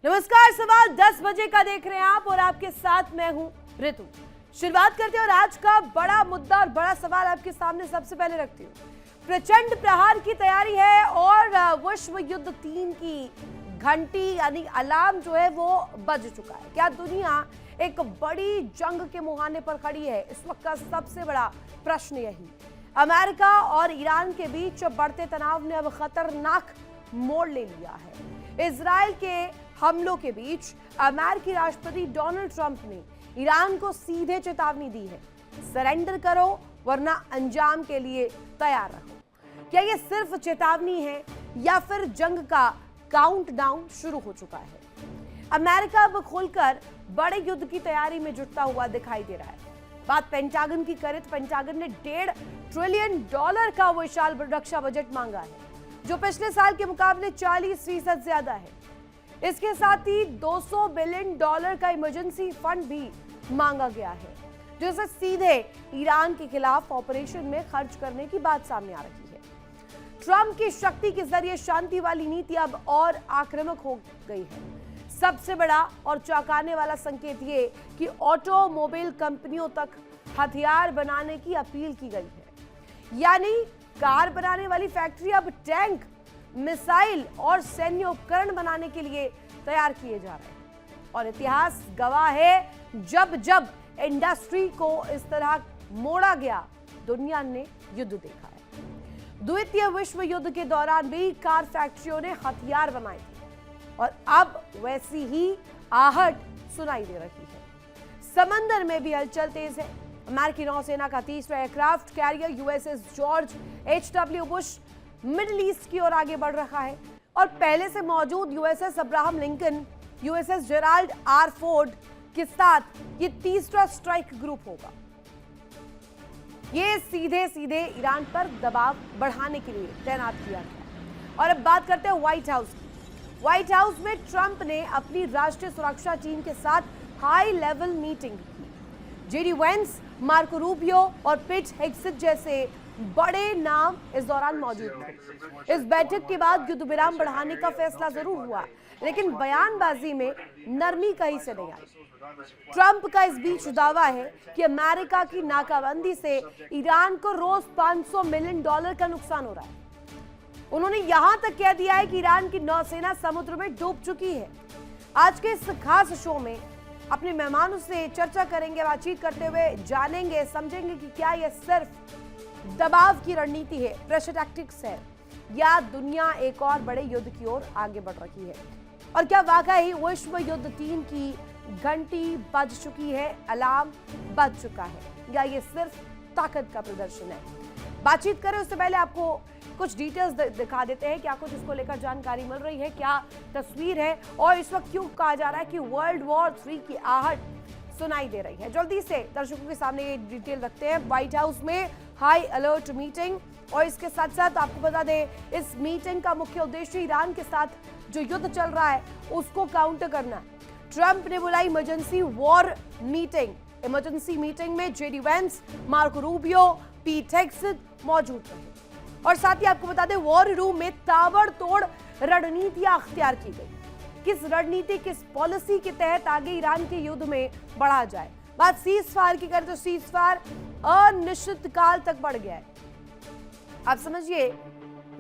नमस्कार, सवाल 10 बजे का देख रहे हैं आप और आपके साथ मैं हूं ऋतु। शुरुआत करते हैं और आज का बड़ा मुद्दा और बड़ा सवाल आपके सामने सबसे पहले रखती हूं। प्रचंड प्रहार की तैयारी है और विश्व युद्ध 3 की घंटी यानी अलार्म जो है वो बज चुका है। क्या दुनिया एक बड़ी जंग के मुहाने पर खड़ी है? इस वक्त का सबसे बड़ा प्रश्न यही। अमेरिका और ईरान के बीच बढ़ते तनाव ने अब खतरनाक मोड़ ले लिया है। इजराइल के हमलों के बीच अमेरिकी राष्ट्रपति डोनाल्ड ट्रंप ने ईरान को सीधे चेतावनी दी है, सरेंडर करो वरना अंजाम के लिए तैयार रहो। क्या यह सिर्फ चेतावनी है या फिर जंग का काउंटडाउन शुरू हो चुका है? अमेरिका अब खुलकर बड़े युद्ध की तैयारी में जुटता हुआ दिखाई दे रहा है। बात पेंटागन की करें तो पेंटागन ने $1.5 ट्रिलियन का विशाल रक्षा बजट मांगा है, जो पिछले साल के मुकाबले 40% ज्यादा है। इसके साथ ही $200 बिलियन का इमरजेंसी फंड भी मांगा गया है, जिसे सीधे ईरान के खिलाफ ऑपरेशन में खर्च करने की बात सामने आ रही है। ट्रंप की शक्ति के जरिए शांति वाली नीति अब और आक्रामक हो गई है। सबसे बड़ा और चौंकाने वाला संकेत ये कि ऑटोमोबाइल कंपनियों तक हथियार बनाने की अपील की गई है, यानी कार बनाने वाली फैक्ट्री अब टैंक, मिसाइल और सैन्य उपकरण बनाने के लिए तैयार किए जा रहे हैं। और इतिहास गवाह है, जब जब इंडस्ट्री को इस तरह मोड़ा गया, दुनिया ने युद्ध देखा है। द्वितीय विश्व युद्ध के दौरान भी कार फैक्ट्रियों ने हथियार बनाए थे और अब वैसी ही आहट सुनाई दे रही है। समंदर में भी हलचल तेज है। अमेरिकी नौसेना का तीसरा aircraft carrier USS George H.W. Bush middle east की ओर आगे बढ़ रहा है और पहले से मौजूद USS Abraham Lincoln, USS Gerald R. Ford के साथ ये तीसरा स्ट्राइक ग्रुप होगा। ये सीधे सीधे ईरान पर दबाव बढ़ाने के लिए तैनात किया गया। और अब बात करते हैं व्हाइट हाउस की। व्हाइट हाउस में ट्रंप ने अपनी राष्ट्रीय सुरक्षा टीम के साथ हाई लेवल मीटिंग की। JD वेंस, मार्को रूबियो और पीट हेग्सेट जैसे बड़े नाम इस दौरान मौजूद थे। इस बैठक के बाद युद्ध विराम बढ़ाने का फैसला जरूर हुआ, लेकिन बयानबाजी में नरमी कहीं से नहीं आई। ट्रंप का इस बीच दावा है कि अमेरिका की नाकाबंदी से ईरान को रोज $500 मिलियन का नुकसान हो रहा है। उन्होंने यहां तक कह दिया है कि ईरान की नौसेना समुद्र में डूब चुकी है। आज के इस खास शो में अपने मेहमानों से चर्चा करेंगे, बातचीत करते हुए जानेंगे, समझेंगे कि क्या यह सिर्फ दबाव की रणनीति है, प्रेशर टैक्टिक्स है, या दुनिया एक और बड़े युद्ध की ओर आगे बढ़ रही है। और क्या वाकई विश्व युद्ध 3 की घंटी बज चुकी है, अलार्म बज चुका है, या ये सिर्फ ताकत का प्रदर्शन है? बातचीत करें उससे पहले आपको कुछ डिटेल्स दिखा देते हैं, क्या कुछ इसको लेकर जानकारी मिल रही है, क्या तस्वीर है और इस वक्त क्यों कहा जा रहा है कि वर्ल्ड वॉर 3 की आहट सुनाई दे रही है। जल्दी से दर्शकों के सामने ये डिटेल रखते हैं। व्हाइट हाउस में हाई अलर्ट मीटिंग, और इसके साथ साथ आपको बता दें, इस मीटिंग का मुख्य उद्देश्य ईरान के साथ जो युद्ध चल रहा है उसको काउंटर करना। ट्रंप ने बुलाई emergency war meeting. Emergency meeting में JD वेंस, मार्को रूबियो, पीट हेग्सेट मौजूद रहे। और साथ ही आपको बता दें, वॉर रूम में ताबड़तोड़ रणनीतियां अख्तियार की गई। किस रणनीति, किस पॉलिसी के तहत आगे ईरान के युद्ध में बढ़ा जाए। बात सीज फायर की करें तो सीज फायर अनिश्चित काल तक बढ़ गया है। आप समझिए,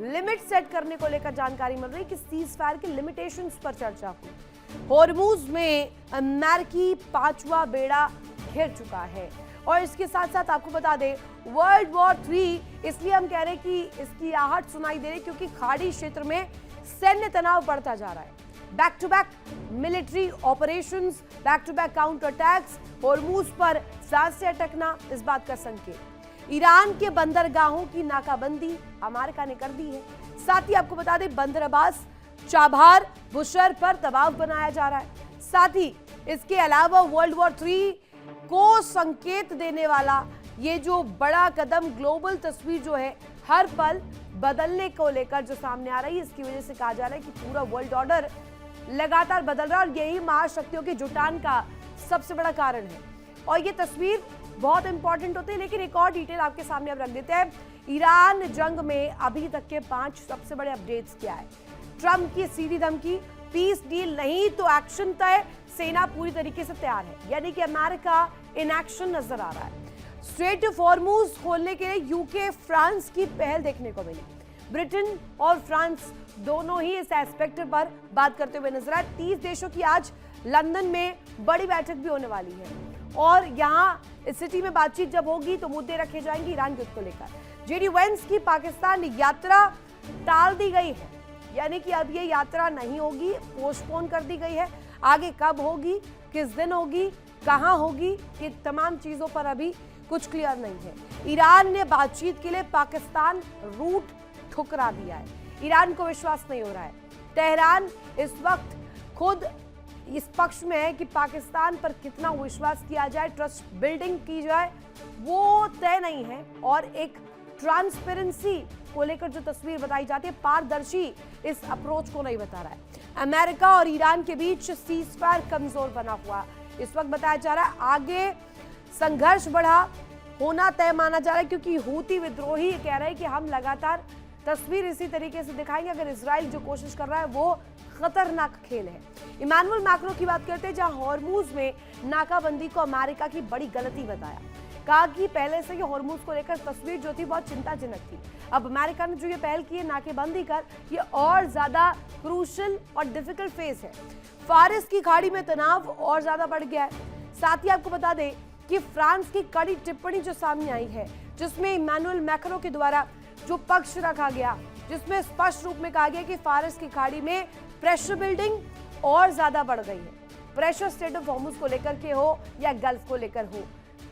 लिमिट सेट करने को लेकर जानकारी मिल रही है कि सीज फायर के लिमिटेशंस पर चर्चा हुई। होर्मुज में अमेरिकी 5वां बेड़ा घिर चुका है। और इसके साथ साथ आपको बता दें, वर्ल्ड वॉर 3 इसलिए हम कह रहे हैं कि इसकी आहट सुनाई दे रही है क्योंकि खाड़ी क्षेत्र में सैन्य तनाव बढ़ता जा रहा है। Back to back military operations, back to back counter attacks, Hormuz पर सांस से अटकना इस बात का संकेत। ईरान के बंदरगाहों की नाकाबंदी अमेरिका ने कर दी है। साथ ही आपको बता दें, बंदर अब्बास, चाबहार, बुशर पर दबाव बनाया जा रहा है। साथ ही इसके अलावा वर्ल्ड वॉर 3 को संकेत देने वाला ये जो बड़ा कदम, ग्लोबल तस्वीर जो है हर पल बदलने को लेकर जो सामने आ रही है, इसकी वजह से कहा जा रहा है कि पूरा वर्ल्ड ऑर्डर लगातार बदल रहा है और यही महाशक्तियों के जुटान का सबसे बड़ा कारण है। और ये तस्वीर बहुत इंपॉर्टेंट होती है, लेकिन एक और डिटेल आपके सामने अब रख देते हैं। ईरान जंग में अभी तक के 5 सबसे बड़े अपडेट्स क्या है। ट्रंप की सीधी धमकी, पीस डील नहीं तो एक्शन तय, सेना पूरी तरीके से तैयार है, यानी कि अमेरिका इन एक्शन नजर आ रहा है। स्ट्रेट ऑफ हॉर्मूज खोलने के लिए यूके, फ्रांस की पहल देखने को मिली। ब्रिटेन और फ्रांस दोनों ही इस एस्पेक्ट पर बात करते हुए नजर आए। 30 देशों की आज लंदन में बड़ी बैठक भी होने वाली है और यहाँ इस सिटी में बातचीत जब होगी तो मुद्दे रखे जाएंगे ईरान युद्ध को लेकर। जेडी वेंस की पाकिस्तान यात्रा टाल दी गई है, यानी कि अब ये यात्रा नहीं होगी, पोस्टपोन कर दी गई है। आगे कब होगी, किस दिन होगी, कहां होगी, ये तमाम चीजों पर अभी कुछ क्लियर नहीं है। ईरान ने बातचीत के लिए पाकिस्तान रूट ठुकरा दिया है, ईरान को विश्वास नहीं हो रहा है। तेहरान इस वक्त खुद इस पक्ष में है कि पाकिस्तान पर कितना विश्वास किया जाए, ट्रस्ट बिल्डिंग की जाए, वो तय नहीं है। और एक ट्रांसपेरेंसी को लेकर जो तस्वीर बताई जाती है, पारदर्शी इस अप्रोच को नहीं बता रहा है। अमेरिका और ईरान के बीच सीजफायर कमजोर बना हुआ इस वक्त बताया जा रहा है। आगे संघर्ष बढ़ा होना तय माना जा रहा है, क्योंकि हूती विद्रोही कह रहे हैं कि हम लगातार तस्वीर इसी तरीके से दिखाएंगे अगर इजराइल जो कोशिश कर रहा है वो खतरनाक खेल है। इमानुएल मैक्रों की बात करते हैं, जहां हॉर्मूज में नाकाबंदी को अमेरिका की बड़ी गलती बताया। कहा कि पहले से ही हॉर्मूज को लेकर तस्वीर जो थी बहुत चिंताजनक थी। अब अमेरिका ने जो ये पहल की है नाकेबंदी कर, ये और ज्यादा क्रूशल और डिफिकल्ट फेज है। फारिस की खाड़ी में तनाव और ज्यादा बढ़ गया है। साथ ही आपको बता दें कि फ्रांस की कड़ी टिप्पणी जो सामने आई है, जिसमें इमानुएल मैक्रों के द्वारा जो पक्ष रखा गया, जिसमें स्पष्ट रूप में कहा गया कि फारिस की खाड़ी में प्रेशर बिल्डिंग और ज्यादा बढ़ गई है। प्रेशर स्टेट ऑफ हॉर्मूज को लेकर के हो या गल्फ को लेकर हो,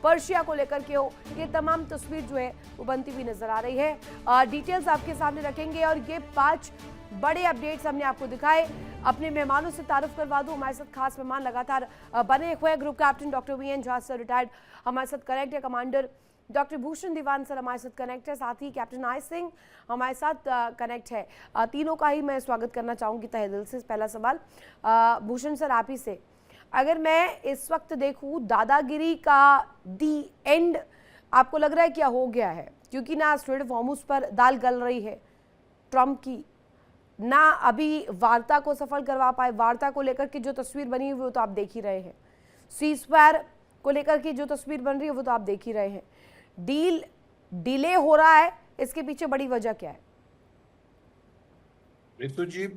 पर्शिया को लेकर के हो, ये तमाम तस्वीर जो है वो बनती हुई नजर आ रही है। डिटेल्स आपके सामने रखेंगे और ये 5 बड़े अपडेट्स हमने आपको दिखाए। अपने मेहमानों से तारुफ करवा दूं, हमारे साथ खास मेहमान लगातार बने हुए group captain doctor VN Jha sir retired हमारे साथ कनेक्ट है, commander doctor Bhushan Dewan sir हमारे साथ कनेक्ट है, साथ ही कैप्टन आई सिंह हमारे साथ कनेक्ट है। तीनों का ही मैं स्वागत करना चाहूँगी तहे दिल से। पहला सवाल भूषण सर आप ही से, अगर मैं इस वक्त देखूं दादागिरी का दी एंड आपको लग रहा है क्या हो गया है? क्योंकि ना स्ट्रेट ऑफ हॉर्मूज पर दाल गल रही है ट्रंप की, ना अभी वार्ता को सफल करवा पाए। वार्ता को लेकर की जो तस्वीर बनी हुई वो तो आप देख ही रहे हैं, सीजफायर को लेकर की जो तस्वीर बन रही है वो तो आप देख ही रहे हैं। डील डिले हो रहा है, इसके पीछे बड़ी वजह क्या है? रितु जी,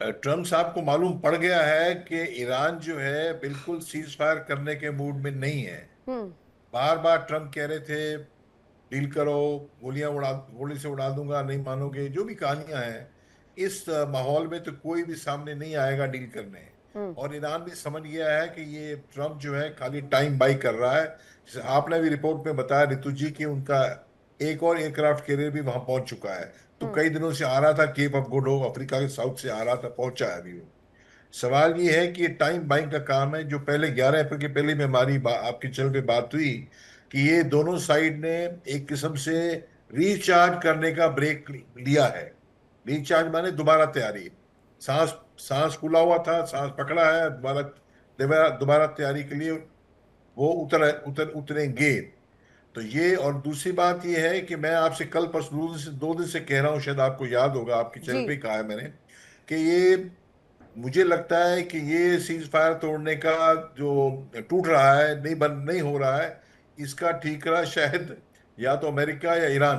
ट्रम्प साहब को मालूम पड़ गया है कि ईरान जो है बिल्कुल सीज फायर करने के मूड में नहीं है। बार बार ट्रम्प कह रहे थे डील करो, गोली से उड़ा दूंगा, नहीं मानोगे, जो भी कहानियां हैं। इस माहौल में तो कोई भी सामने नहीं आएगा डील करने। और ईरान भी समझ गया है कि ये ट्रम्प जो है खाली टाइम बाई कर रहा है। आपने भी रिपोर्ट में बताया रितु जी कि उनका एक और एयरक्राफ्ट कैरियर भी वहां पहुंच चुका है। तो कई दिनों से आ रहा था, Cape of Good Hope Africa के साउथ से आ रहा था, पहुंचा है अभी वो। सवाल ये है कि ये टाइम बाइंग का काम है। जो पहले 11 अप्रैल के पहले में हमारी आपके चैनल पे बात हुई कि ये दोनों साइड ने एक किस्म से रिचार्ज करने का ब्रेक लिया है। रिचार्ज माने दोबारा तैयारी। सांस सांस खुला हुआ था, सांस पकड़ा है, दोबारा दोबारा तैयारी के लिए वो उतरेंगे। तो ये, और दूसरी बात ये है कि मैं आपसे कल परसों 2 दिन से कह रहा हूं, शायद आपको याद होगा, आपके चैनल पे कहा है मैंने कि ये मुझे लगता है कि ये सीज फायर तोड़ने का जो टूट रहा है, नहीं हो रहा है, इसका ठीकरा शायद या तो अमेरिका या ईरान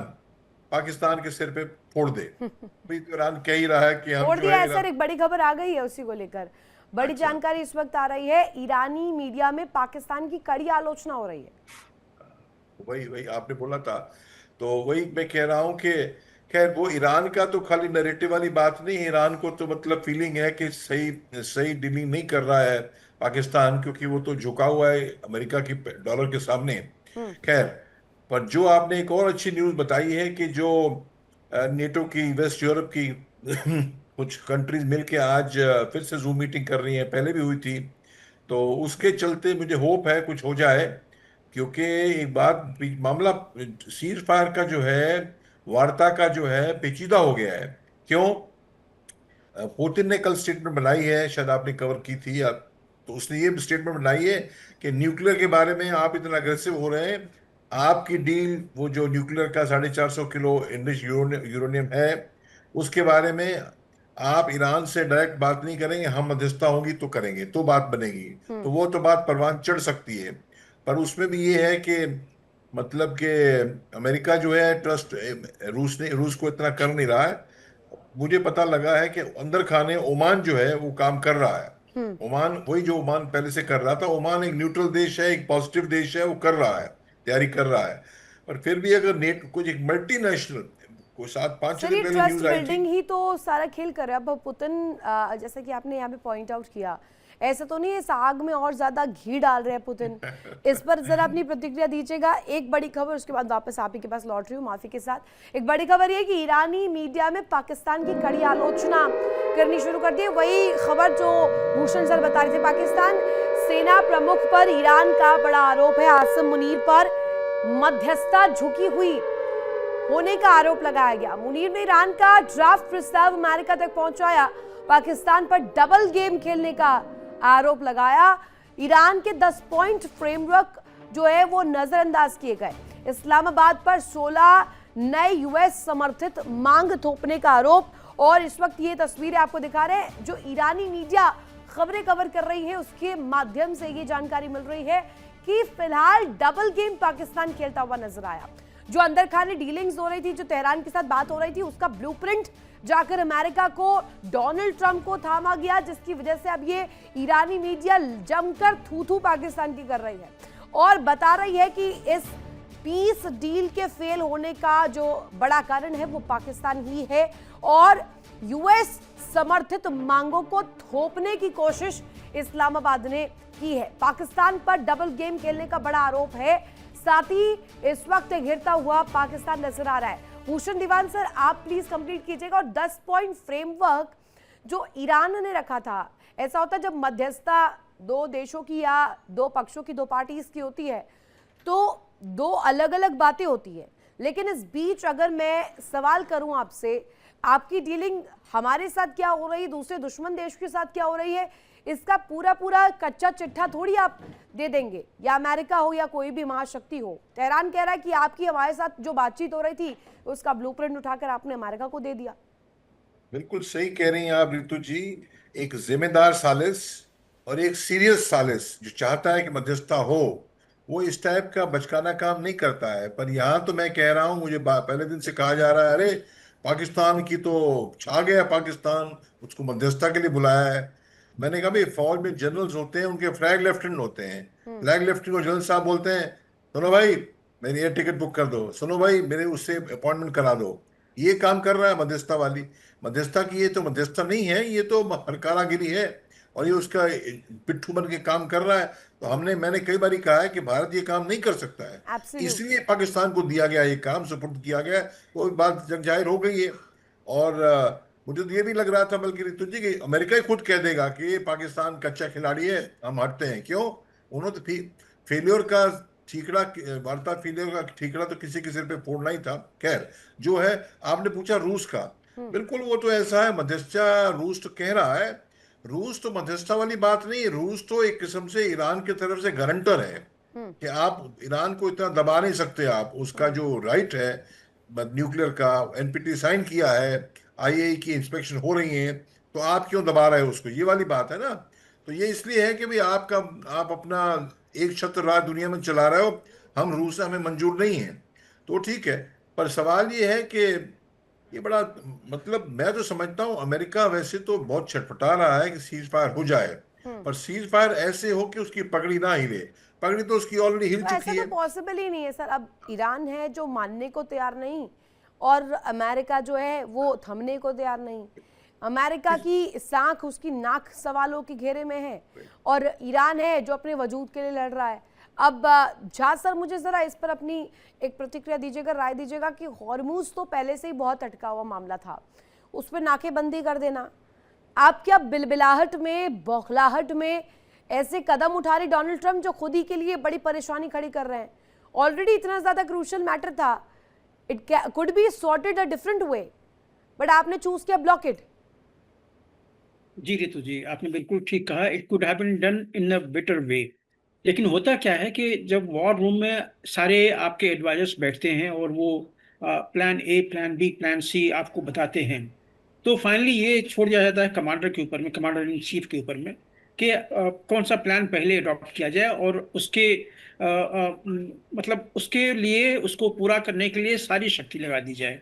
पाकिस्तान के सिर पे फोड़ दे। भाई तो ईरान कह ही रहा है कि हम फोड़ दिया है सर, एक बड़ी खबर आ गई है उसी को लेकर। बड़ी जानकारी इस वक्त आ रही है, ईरानी मीडिया में पाकिस्तान की कड़ी आलोचना हो रही है। वही आपने बोला था, तो वही मैं कह रहा हूं कि खैर वो ईरान का तो खाली नैरेटिव वाली बात नहीं है। ईरान को तो मतलब फीलिंग है कि सही डीलिंग नहीं कर रहा है पाकिस्तान, क्योंकि वो तो झुका हुआ है अमेरिका की डॉलर के सामने। खैर, पर जो आपने एक और अच्छी न्यूज बताई है कि जो नेटो की, वेस्ट यूरोप की कुछ कंट्रीज मिलके आज फिर से जूम मीटिंग कर रही हैं, पहले भी हुई थी। तो उसके चलते मुझे होप है कुछ हो जाए, क्योंकि एक बात, मामला सीज फायर का जो है, वार्ता का जो है, पेचीदा हो गया है। क्यों? पुतिन ने कल स्टेटमेंट बनाई है, शायद आपने कवर की थी या, तो उसने ये स्टेटमेंट बनाई है कि न्यूक्लियर के बारे में आप इतना अग्रेसिव हो रहे हैं, आपकी डील वो जो न्यूक्लियर का 450 किलो एनरिच यूरेनियम है उसके बारे में आप ईरान से डायरेक्ट बात नहीं करेंगे, हम मध्यस्थता होगी तो करेंगे, तो बात बनेगी। तो वो तो बात परवान चढ़ सकती है। पर उसमें भी ये है कि मतलब कि अमेरिका जो है ट्रस्ट रूस को इतना कर नहीं रहा है। मुझे पता लगा है कि अंदर खाने ओमान जो है वो काम कर रहा है। ओमान वही जो ओमान पहले से कर रहा था। ओमान एक न्यूट्रल देश है, एक पॉजिटिव देश है, वो कर रहा है, तैयारी कर रहा है। पर फिर भी अगर नेट कुछ एक मल्टीनेशनल, कोई 7-5 सर दिन ये पहले ट्रस्ट न्यूज आई थी। बिल्डिंग ही तो सारा खेल कर रहा है। अब पुतिन जैसा कि आपने यहाँ पे पॉइंट आउट किया, ऐसा तो नहीं है इस आग में और ज्यादा घी डाल रहे हैं पुतिन। इस पर जरा अपनी प्रतिक्रिया दीजिएगा। एक बड़ी खबर, उसके बाद वापस आप ही के पास लौट रही हूँ माफी के साथ। एक बड़ी खबर ये कि ईरानी मीडिया में पाकिस्तान की कड़ी आलोचना करनी शुरू कर दी है। वही खबर जो भूषण सर बता रहे थे, पाकिस्तान सेना प्रमुख पर ईरान का बड़ा आरोप है। आसिम मुनीर पर मध्यस्थता झुकी हुई होने का आरोप लगाया गया। मुनीर ने ईरान का ड्राफ्ट प्रस्ताव अमेरिका तक पहुंचाया, पाकिस्तान पर डबल गेम खेलने का आरोप लगाया। ईरान के 10 पॉइंट फ्रेमवर्क जो है वो नजरअंदाज किए गए। इस्लामाबाद पर 16 नए यूएस समर्थित मांग थोपने का आरोप। और इस वक्त ये तस्वीरें आपको दिखा रहे हैं, जो ईरानी मीडिया खबरें कवर कर रही है उसके माध्यम से ये जानकारी मिल रही है कि फिलहाल डबल गेम पाकिस्तान खेलता हुआ नजर आया। जो अंदर खाने डीलिंग्स हो रही थी, जो तेहरान के साथ बात हो रही थी, उसका ब्लूप्रिंट जाकर अमेरिका को, डोनाल्ड ट्रंप को थामा गया, जिसकी वजह से अब ये ईरानी मीडिया जमकर थू-थू पाकिस्तान की कर रही है और बता रही है कि इस पीस डील के फेल होने का जो बड़ा कारण है वो पाकिस्तान ही है और यूएस समर्थित मांगों को थोपने की कोशिश इस्लामाबाद ने की है। पाकिस्तान पर डबल गेम खेलने का बड़ा आरोप है। साथ ही इस वक्त घिरता हुआ पाकिस्तान नजर आ रहा है। भूषण दीवान सर, आप प्लीज कंप्लीट कीजिएगा। और 10 पॉइंट फ्रेमवर्क जो ईरान ने रखा था, ऐसा होता है जब मध्यस्थता दो देशों की या दो पक्षों की, दो पार्टीज की होती है तो दो अलग अलग बातें होती है। लेकिन इस बीच अगर मैं सवाल करूं आपसे, आपकी डीलिंग हमारे साथ क्या हो रही है, दूसरे दुश्मन देश के साथ क्या हो रही है, इसका पूरा पूरा कच्चा चिट्ठा थोड़ी आप दे देंगे, या अमेरिका हो या कोई भी महाशक्ति हो। तेहरान कह रहा है कि आपकी हमारे साथ जो बातचीत हो रही थी उसका ब्लूप्रिंट उठाकर आपने अमेरिका को दे दिया। बिल्कुल सही कह रही हैं आप रितु जी। एक जिम्मेदार सालिस और एक सीरियस सालिस जो चाहता है कि मध्यस्थता हो, वो इस टाइप का बचकाना काम नहीं करता है। पर यहाँ तो मैं कह रहा हूँ, मुझे पहले दिन से कहा जा रहा है, अरे पाकिस्तान की तो छा गया, पाकिस्तान उसको मध्यस्थता के लिए बुलाया है। मैंने कहा भाई, फौज में जनरल्स होते हैं, उनके फ्लैग लेफ्टिनेंट होते हैं। फ्लैग लेफ्टिनेंट को जनरल साहब बोलते हैं, सुनो भाई मेरी एयर टिकट बुक कर दो, सुनो भाई मेरे उससे अपॉइंटमेंट करा दो। ये काम कर रहा है मध्यस्थता वाली। मध्यस्थता की ये तो मध्यस्थता नहीं है, ये तो हरकारागिरी है। और ये उसका पिट्ठू बन के काम कर रहा है। तो मैंने कई बार कहा है कि भारत ये काम नहीं कर सकता है, इसलिए एब्सोल्युटली। पाकिस्तान को दिया गया, ये काम सुपुर्द किया गया। वो बात जग जाहिर हो गई है। और मुझे तो ये भी लग रहा था बल्कि रितु जी कि अमेरिका ही खुद कह देगा कि ये पाकिस्तान कच्चा खिलाड़ी है, हम हटते हैं। क्यों? उन्होंने तो फेलियर का ठीकरा, वार्ता फेलियर का ठीकरा तो किसी के सिर पे फोड़ना ही था। खैर, जो है, आपने पूछा रूस का, बिल्कुल वो तो ऐसा है, मध्यस्थता रूस तो कह रहा है। रूस तो मध्यस्थता वाली बात नहीं है, रूस तो एक किस्म से ईरान की तरफ से गारंटर है कि आप ईरान को इतना दबा नहीं सकते। आप उसका जो राइट है न्यूक्लियर का, एनपीटी साइन किया है, आईएई की इंस्पेक्शन हो रही है, तो आप क्यों दबा रहे हो उसको, ये वाली बात है ना। तो ये इसलिए है कि भाई आप अपना एक छत्र राज दुनिया में चला रहे हो, हम रूस से हमें मंजूर नहीं है, तो ठीक है। पर सवाल ये है कि ये बड़ा, मतलब मैं तो समझता हूँ अमेरिका वैसे तो बहुत छटपटा रहा है कि सीज फायर हो जाए, पर सीज फायर ऐसे हो कि उसकी पगड़ी ना हिले। पगड़ी तो उसकी ऑलरेडी हिल तो ऐसा चुकी तो है। पॉसिबल ही नहीं है सर। अब ईरान है जो मानने को तैयार नहीं और अमेरिका जो है वो थमने को तैयार नहीं। अमेरिका की साख उसकी नाक सवालों के घेरे में है और ईरान है जो अपने वजूद के लिए लड़ रहा है। अब झा सर, मुझे जरा इस पर अपनी एक प्रतिक्रिया दीजिएगा, राय दीजिएगा कि हॉर्मूज तो पहले से ही बहुत अटका हुआ मामला था, उस पर नाकेबंदी कर देना, आप क्या बिलबिलाहट में, बौखलाहट में ऐसे कदम उठा रहे डोनाल्ड ट्रंप जो खुद ही के लिए बड़ी परेशानी खड़ी कर रहे हैं? ऑलरेडी इतना ज्यादा क्रूशियल मैटर था, it could be sorted a different way, but आपने चूज किया ब्लॉक इट। जी रितु जी, आपने बिल्कुल ठीक कहा, it could have been done in a better way. लेकिन होता क्या है कि जब वॉर रूम में सारे आपके एडवाइजर्स बैठते हैं और वो plan A, plan B, plan C आपको बताते हैं, तो फाइनली ये छोड़ दिया जाता है कमांडर के ऊपर में, कमांडर इन चीफ के ऊपर में, कि कौन सा प्लान पहले अडॉप्ट किया जाए और उसके मतलब उसके लिए, उसको पूरा करने के लिए सारी शक्ति लगा दी जाए।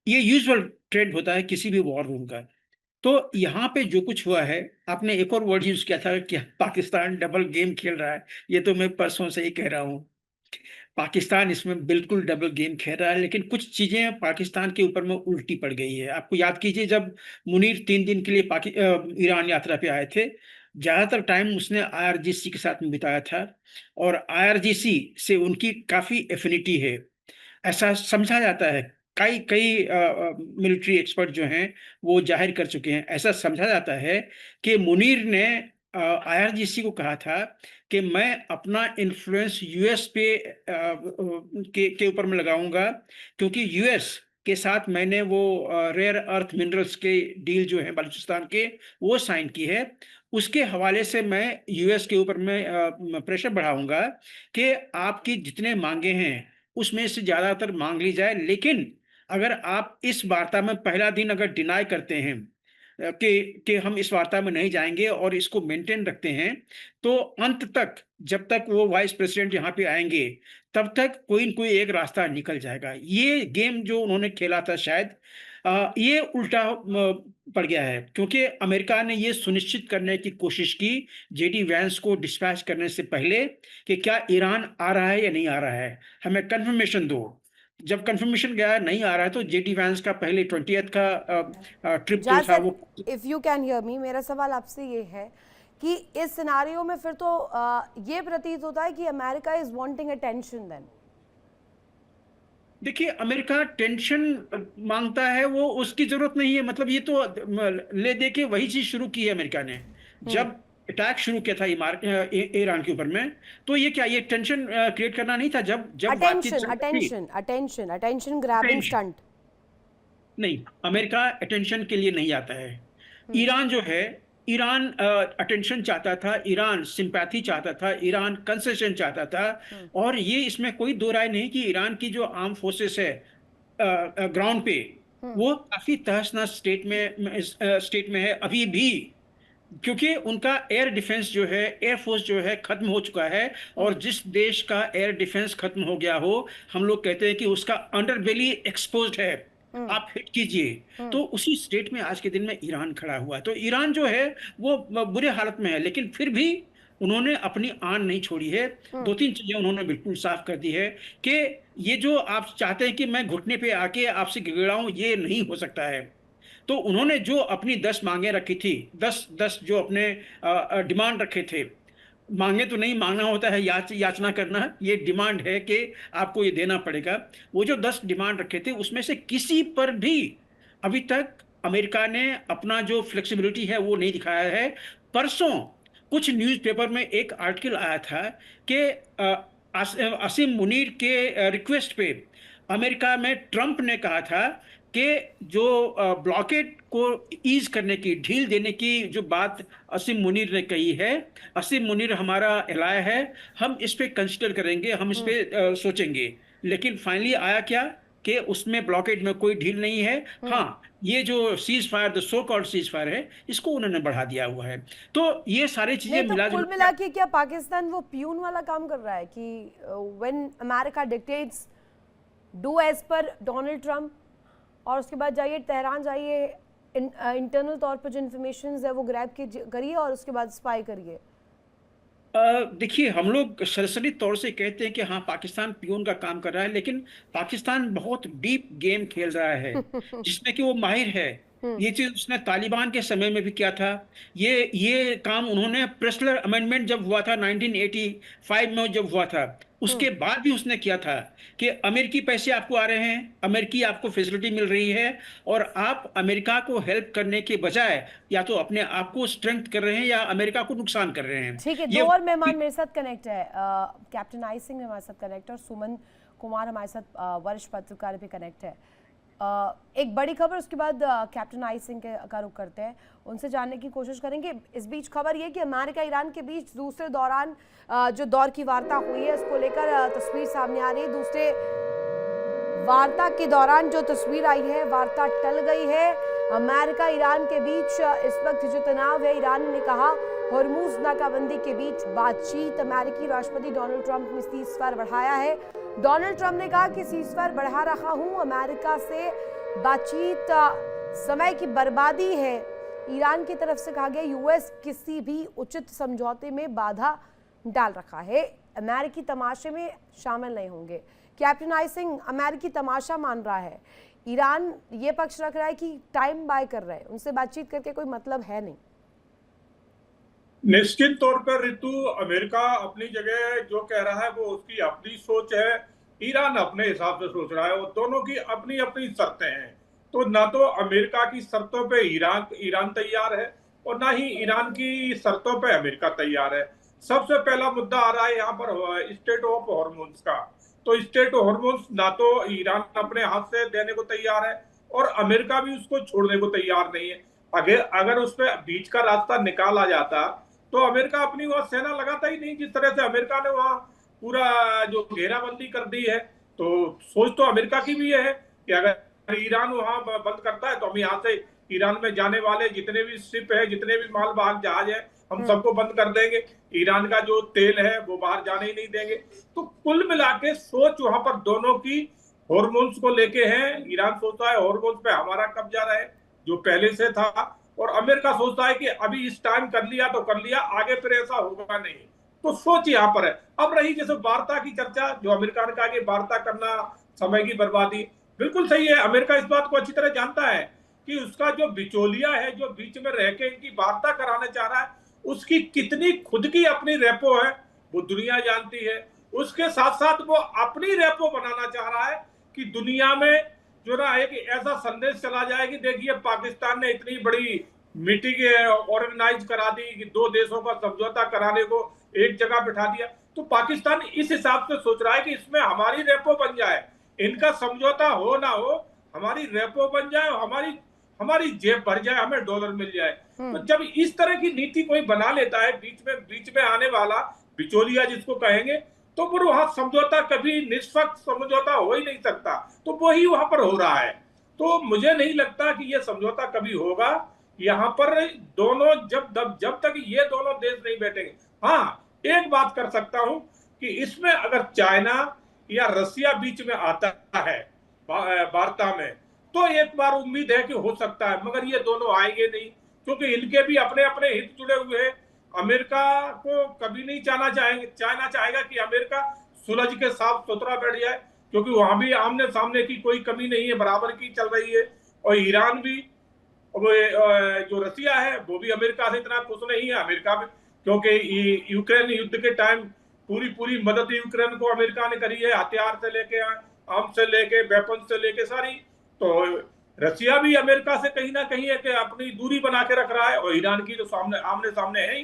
ये यूजुअल ट्रेंड होता है किसी भी वॉर रूम का। तो यहाँ पे जो कुछ हुआ है, आपने एक और वर्ड यूज किया था कि पाकिस्तान डबल गेम खेल रहा है। ये तो मैं परसों से ही कह रहा हूँ, पाकिस्तान इसमें बिल्कुल डबल गेम खेल रहा है, लेकिन कुछ चीजें पाकिस्तान के ऊपर में उल्टी पड़ गई है। आपको याद कीजिए, जब मुनीर 3 दिन के लिए ईरान यात्रा पे आए थे, ज्यादातर टाइम उसने आईआरजीसी के साथ में बिताया था, और आईआरजीसी से उनकी काफी एफिनिटी है, ऐसा समझा जाता है। कई कई मिलिट्री एक्सपर्ट जो हैं वो जाहिर कर चुके हैं। ऐसा समझा जाता है कि मुनीर ने आईआरजीसी को कहा था कि मैं अपना इन्फ्लुएंस यूएस पे के ऊपर में लगाऊंगा, क्योंकि यूएस के साथ मैंने वो रेयर अर्थ मिनरल्स के डील जो है बलूचिस्तान के, वो साइन की है। उसके हवाले से मैं यूएस के ऊपर में प्रेशर बढ़ाऊंगा कि आपकी जितने मांगे हैं उसमें से ज्यादातर मांग ली जाए, लेकिन अगर आप इस वार्ता में पहला दिन अगर डिनाई करते हैं कि हम इस वार्ता में नहीं जाएंगे और इसको मेंटेन रखते हैं, तो अंत तक, जब तक वो वाइस प्रेसिडेंट यहाँ पे आएंगे, तब तक कोई न कोई एक रास्ता निकल जाएगा। ये गेम जो उन्होंने खेला था शायद ये उल्टा पड़ गया है, क्योंकि अमेरिका ने ये सुनिश्चित करने की कोशिश की जेडी वैंस को डिस्पैच करने से पहले कि क्या ईरान आ रहा है या नहीं आ रहा है, हमें कंफर्मेशन दो। जब कंफर्मेशन गया नहीं आ रहा है, तो जेडी वैंस का पहले 20th का ट्रिप जो था वो, if you can hear me, मेरा सवाल आपसे ये है कि इस सिनारियो में फिर तो ये प्रतीत होता है कि America is wanting attention then. देखिए, अमेरिका टेंशन मांगता है, वो उसकी जरूरत नहीं है। मतलब ये तो ले दे के वही चीज शुरू की है अमेरिका ने। जब अटैक शुरू किया था ईरान के ऊपर में, तो ये क्या, ये टेंशन क्रिएट करना नहीं था? जब जब बातचीत attention attention attention attention grabbing stunt. नहीं, अमेरिका अटेंशन के लिए नहीं आता है। ईरान जो है, ईरान अटेंशन चाहता था, ईरान सिंपैथी चाहता था, ईरान कंसेशन चाहता था। और ये इसमें कोई दो राय नहीं कि ईरान की जो आर्म फोर्सेस है ग्राउंड पे, वो काफी तहस नहस स्टेट में है अभी भी, क्योंकि उनका एयर डिफेंस जो है, एयर फोर्स जो है, खत्म हो चुका है। और जिस देश का एयर डिफेंस खत्म हो गया हो, हम लोग कहते हैं कि उसका अंडरबेली एक्सपोज्ड है, आप हिट कीजिए। तो उसी स्टेट में आज के दिन में ईरान खड़ा हुआ है। तो ईरान जो है वो बुरे हालत में है, लेकिन फिर भी उन्होंने अपनी आन नहीं छोड़ी है। 2-3 चीजें उन्होंने बिल्कुल साफ कर दी है कि ये जो आप चाहते हैं कि मैं घुटने पे आके आपसे गिड़गिड़ाऊं, ये नहीं हो सकता है। तो उन्होंने जो अपनी 10 मांगे रखी थी, 10 जो अपने डिमांड रखे थे, मांगे तो नहीं, मांगना होता है याचना करना, ये डिमांड है कि आपको ये देना पड़ेगा। वो जो 10 डिमांड रखे थे, उसमें से किसी पर भी अभी तक अमेरिका ने अपना जो फ्लेक्सिबिलिटी है वो नहीं दिखाया है। परसों कुछ न्यूज़पेपर में एक आर्टिकल आया था कि असीम मुनीर के रिक्वेस्ट पे अमेरिका में ट्रंप ने कहा था कि जो ब्लॉकेट को ईज करने की, ढील देने की जो बात असीम मुनीर ने कही है, असीम मुनीर हमारा एलाय है, हम इस पे कंसिडर करेंगे, हम इस पे सोचेंगे। लेकिन फाइनली आया क्या कि उसमें ब्लॉकेट में कोई ढील नहीं है। हाँ, ये जो cease fire, the so called cease fire है, इसको उन्होंने बढ़ा दिया हुआ है। तो ये सारी चीजें तो कुल मिला के क्या पाकिस्तान वो प्यून वाला काम कर रहा है कि when America dictates do as per Donald Trump, और उसके बाद जाइए तेहरान, जाइए इंटरनल तौर पर जो इन्फॉर्मेशन है वो ग्रैब करिए और उसके बाद स्पाई करिए। देखिए, हम लोग सरसरी तौर से कहते हैं कि हाँ, पाकिस्तान पियून का काम कर रहा है, लेकिन पाकिस्तान बहुत डीप गेम खेल रहा है जिसमें कि वो माहिर है। ये चीज उसने तालिबान के समय में भी किया था। ये काम उन्होंने प्रेस्लर अमेंडमेंट जब हुआ था 1985 में, जब हुआ था, उसके बाद भी उसने किया था कि अमेरिकी पैसे आपको आ रहे हैं, अमेरिकी आपको फैसिलिटी मिल रही है, और आप अमेरिका को हेल्प करने के बजाय या तो अपने आप को स्ट्रेंथ कर रहे हैं या अमेरिका को नुकसान कर रहे हैं। ठीक है, दो और मेहमान मेरे साथ कनेक्ट है, कैप्टन आई सिंह हमारे साथ कनेक्ट है और सुमन कुमार हमारे साथ वरिष्ठ पत्रकार भी कनेक्ट है। एक बड़ी खबर, उसके बाद कैप्टन आई सिंह का रुख करते हैं, उनसे जानने की कोशिश करेंगे। इस बीच खबर ये कि अमेरिका ईरान के बीच दूसरे दौरान जो दौर की वार्ता हुई है उसको लेकर तस्वीर सामने आ रही है। दूसरे वार्ता के दौरान जो तस्वीर आई है, वार्ता टल गई है। अमेरिका ईरान के बीच इस वक्त जो तनाव है, ईरान ने कहा हॉर्मूज नाकाबंदी के बीच बातचीत। अमेरिकी राष्ट्रपति डोनाल्ड ट्रंप ने सीज़फायर बढ़ाया है। डोनाल्ड ट्रंप ने कहा कि सीज़फायर बढ़ा रहा हूं, अमेरिका से बातचीत समय की बर्बादी है। ईरान की तरफ से कहा गया यूएस किसी भी उचित समझौते में बाधा डाल रखा है, अमेरिकी तमाशे में शामिल नहीं होंगे। कैप्टन आई सिंह अमेरिकी तमाशा मान रहा है, ईरान ये पक्ष रख रहा है कि टाइम बाय कर रहे हैं, उनसे बातचीत करके कोई मतलब है नहीं। निश्चित तौर पर ऋतु, अमेरिका अपनी जगह जो कह रहा है वो उसकी अपनी सोच है, ईरान अपने हिसाब से सोच रहा है और दोनों की अपनी अपनी शर्तें हैं। तो ना तो अमेरिका की शर्तों पे ईरान तैयार है और ना ही ईरान की शर्तों पे अमेरिका तैयार है। सबसे पहला मुद्दा आ रहा है यहाँ पर स्टेट ऑफ हॉर्मोन्स का। तो स्टेट ऑफ हॉर्मोन्स ना तो ईरान अपने हाथ से देने को तैयार है और अमेरिका भी उसको छोड़ने को तैयार नहीं है। अगर उस पर बीच का रास्ता निकाला जाता तो अमेरिका अपनी वहां सेना लगाता ही नहीं। जिस तरह से अमेरिका ने वहां पूरा जो घेराबंदी कर दी है, तो सोच तो अमेरिका की भी है कि अगर ईरान वहां बंद करता है तो हम यहाँ से ईरान में जाने वाले जितने भी शिप है, जितने भी मालवाहक जहाज है, हम सबको बंद कर देंगे। ईरान का जो तेल है वो बाहर जाने ही नहीं देंगे। तो कुल मिला के सोच वहां पर दोनों की हॉर्मोन्स को लेके है। ईरान सोचता है हॉर्मोन्स पे हमारा कब्जा रहे जो पहले से था, और अमेरिका सोचता है कि अभी इस टाइम कर लिया तो कर लिया, आगे फिर ऐसा होगा नहीं। तो सोच यहाँ पर है। अब रही जैसे वार्ता की चर्चा, जो अमेरिका ने कहा कि वार्ता करना समय की बर्बादी, बिल्कुल सही है। अमेरिका इस बात को अच्छी तरह जानता है कि उसका जो बिचौलिया है, जो बीच में रह के इनकी वार्ता कराने चाह रहा है, उसकी कितनी खुद की अपनी रेपो है वो दुनिया जानती है। उसके साथ साथ वो अपनी रेपो बनाना चाह रहा है कि दुनिया में जो ना एक ऐसा संदेश चला जाए कि देखिए पाकिस्तान ने इतनी बड़ी मीटिंग ऑर्गेनाइज करा दी कि दो देशों का समझौता कराने को एक जगह बिठा दिया। तो पाकिस्तान इस हिसाब से सोच रहा है कि इसमें हमारी रेपो बन जाए, इनका समझौता हो ना हो, हमारी रेपो बन जाए, हमारी जेब भर जाए, हमें डॉलर मिल जाए। तो जब इस तरह की नीति कोई बना लेता है, बीच में आने वाला बिचौलिया जिसको कहेंगे, तो फिर वहां समझौता कभी निष्पक्ष समझौता हो ही नहीं सकता। तो वही वहां पर हो रहा है। तो मुझे नहीं लगता कि यह समझौता कभी होगा। यहाँ पर दोनों जब तक ये दोनों देश नहीं बैठेंगे। हाँ, एक बात कर सकता हूं कि इसमें अगर चाइना या रसिया बीच में आता है वार्ता में, तो एक बार उम्मीद है कि हो सकता है, मगर ये दोनों आएंगे नहीं, क्योंकि इनके भी अपने अपने हित जुड़े हुए हैं। अमेरिका को कभी नहीं चाइना चाहेगा कि अमेरिका सुलझ के साफ सुथरा बैठ जाए, क्योंकि वहां भी आमने सामने की कोई कमी नहीं है, बराबर की चल रही है। और ईरान भी, जो रसिया है वो भी अमेरिका से इतना खुश नहीं है। अमेरिका भी, क्योंकि यूक्रेन युद्ध के टाइम पूरी मदद यूक्रेन को अमेरिका ने करी है, हथियार से लेके, आर्म से लेके, वेपन से लेके सारी। तो रसिया भी अमेरिका से कहीं ना कहीं एक अपनी दूरी बना के रख रहा है, और ईरान की जो आमने सामने है ही।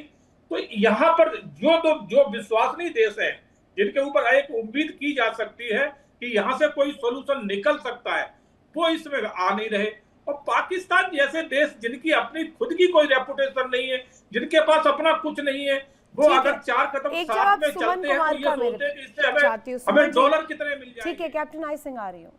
तो यहाँ पर जो विश्वसनीय देश है, जिनके ऊपर एक उम्मीद की जा सकती है कि यहाँ से कोई सोल्यूशन निकल सकता है, वो इसमें आ नहीं रहे। और पाकिस्तान जैसे देश जिनकी अपनी खुद की कोई रेपुटेशन नहीं है, जिनके पास अपना कुछ नहीं है, वो अगर 4 कदम साथ में चलते हैं तो ये सोचते हैं कि इससे हमें डॉलर कितने मिल जाएंगे। ठीक है, कैप्टन आई सिंह आ रही हूँ।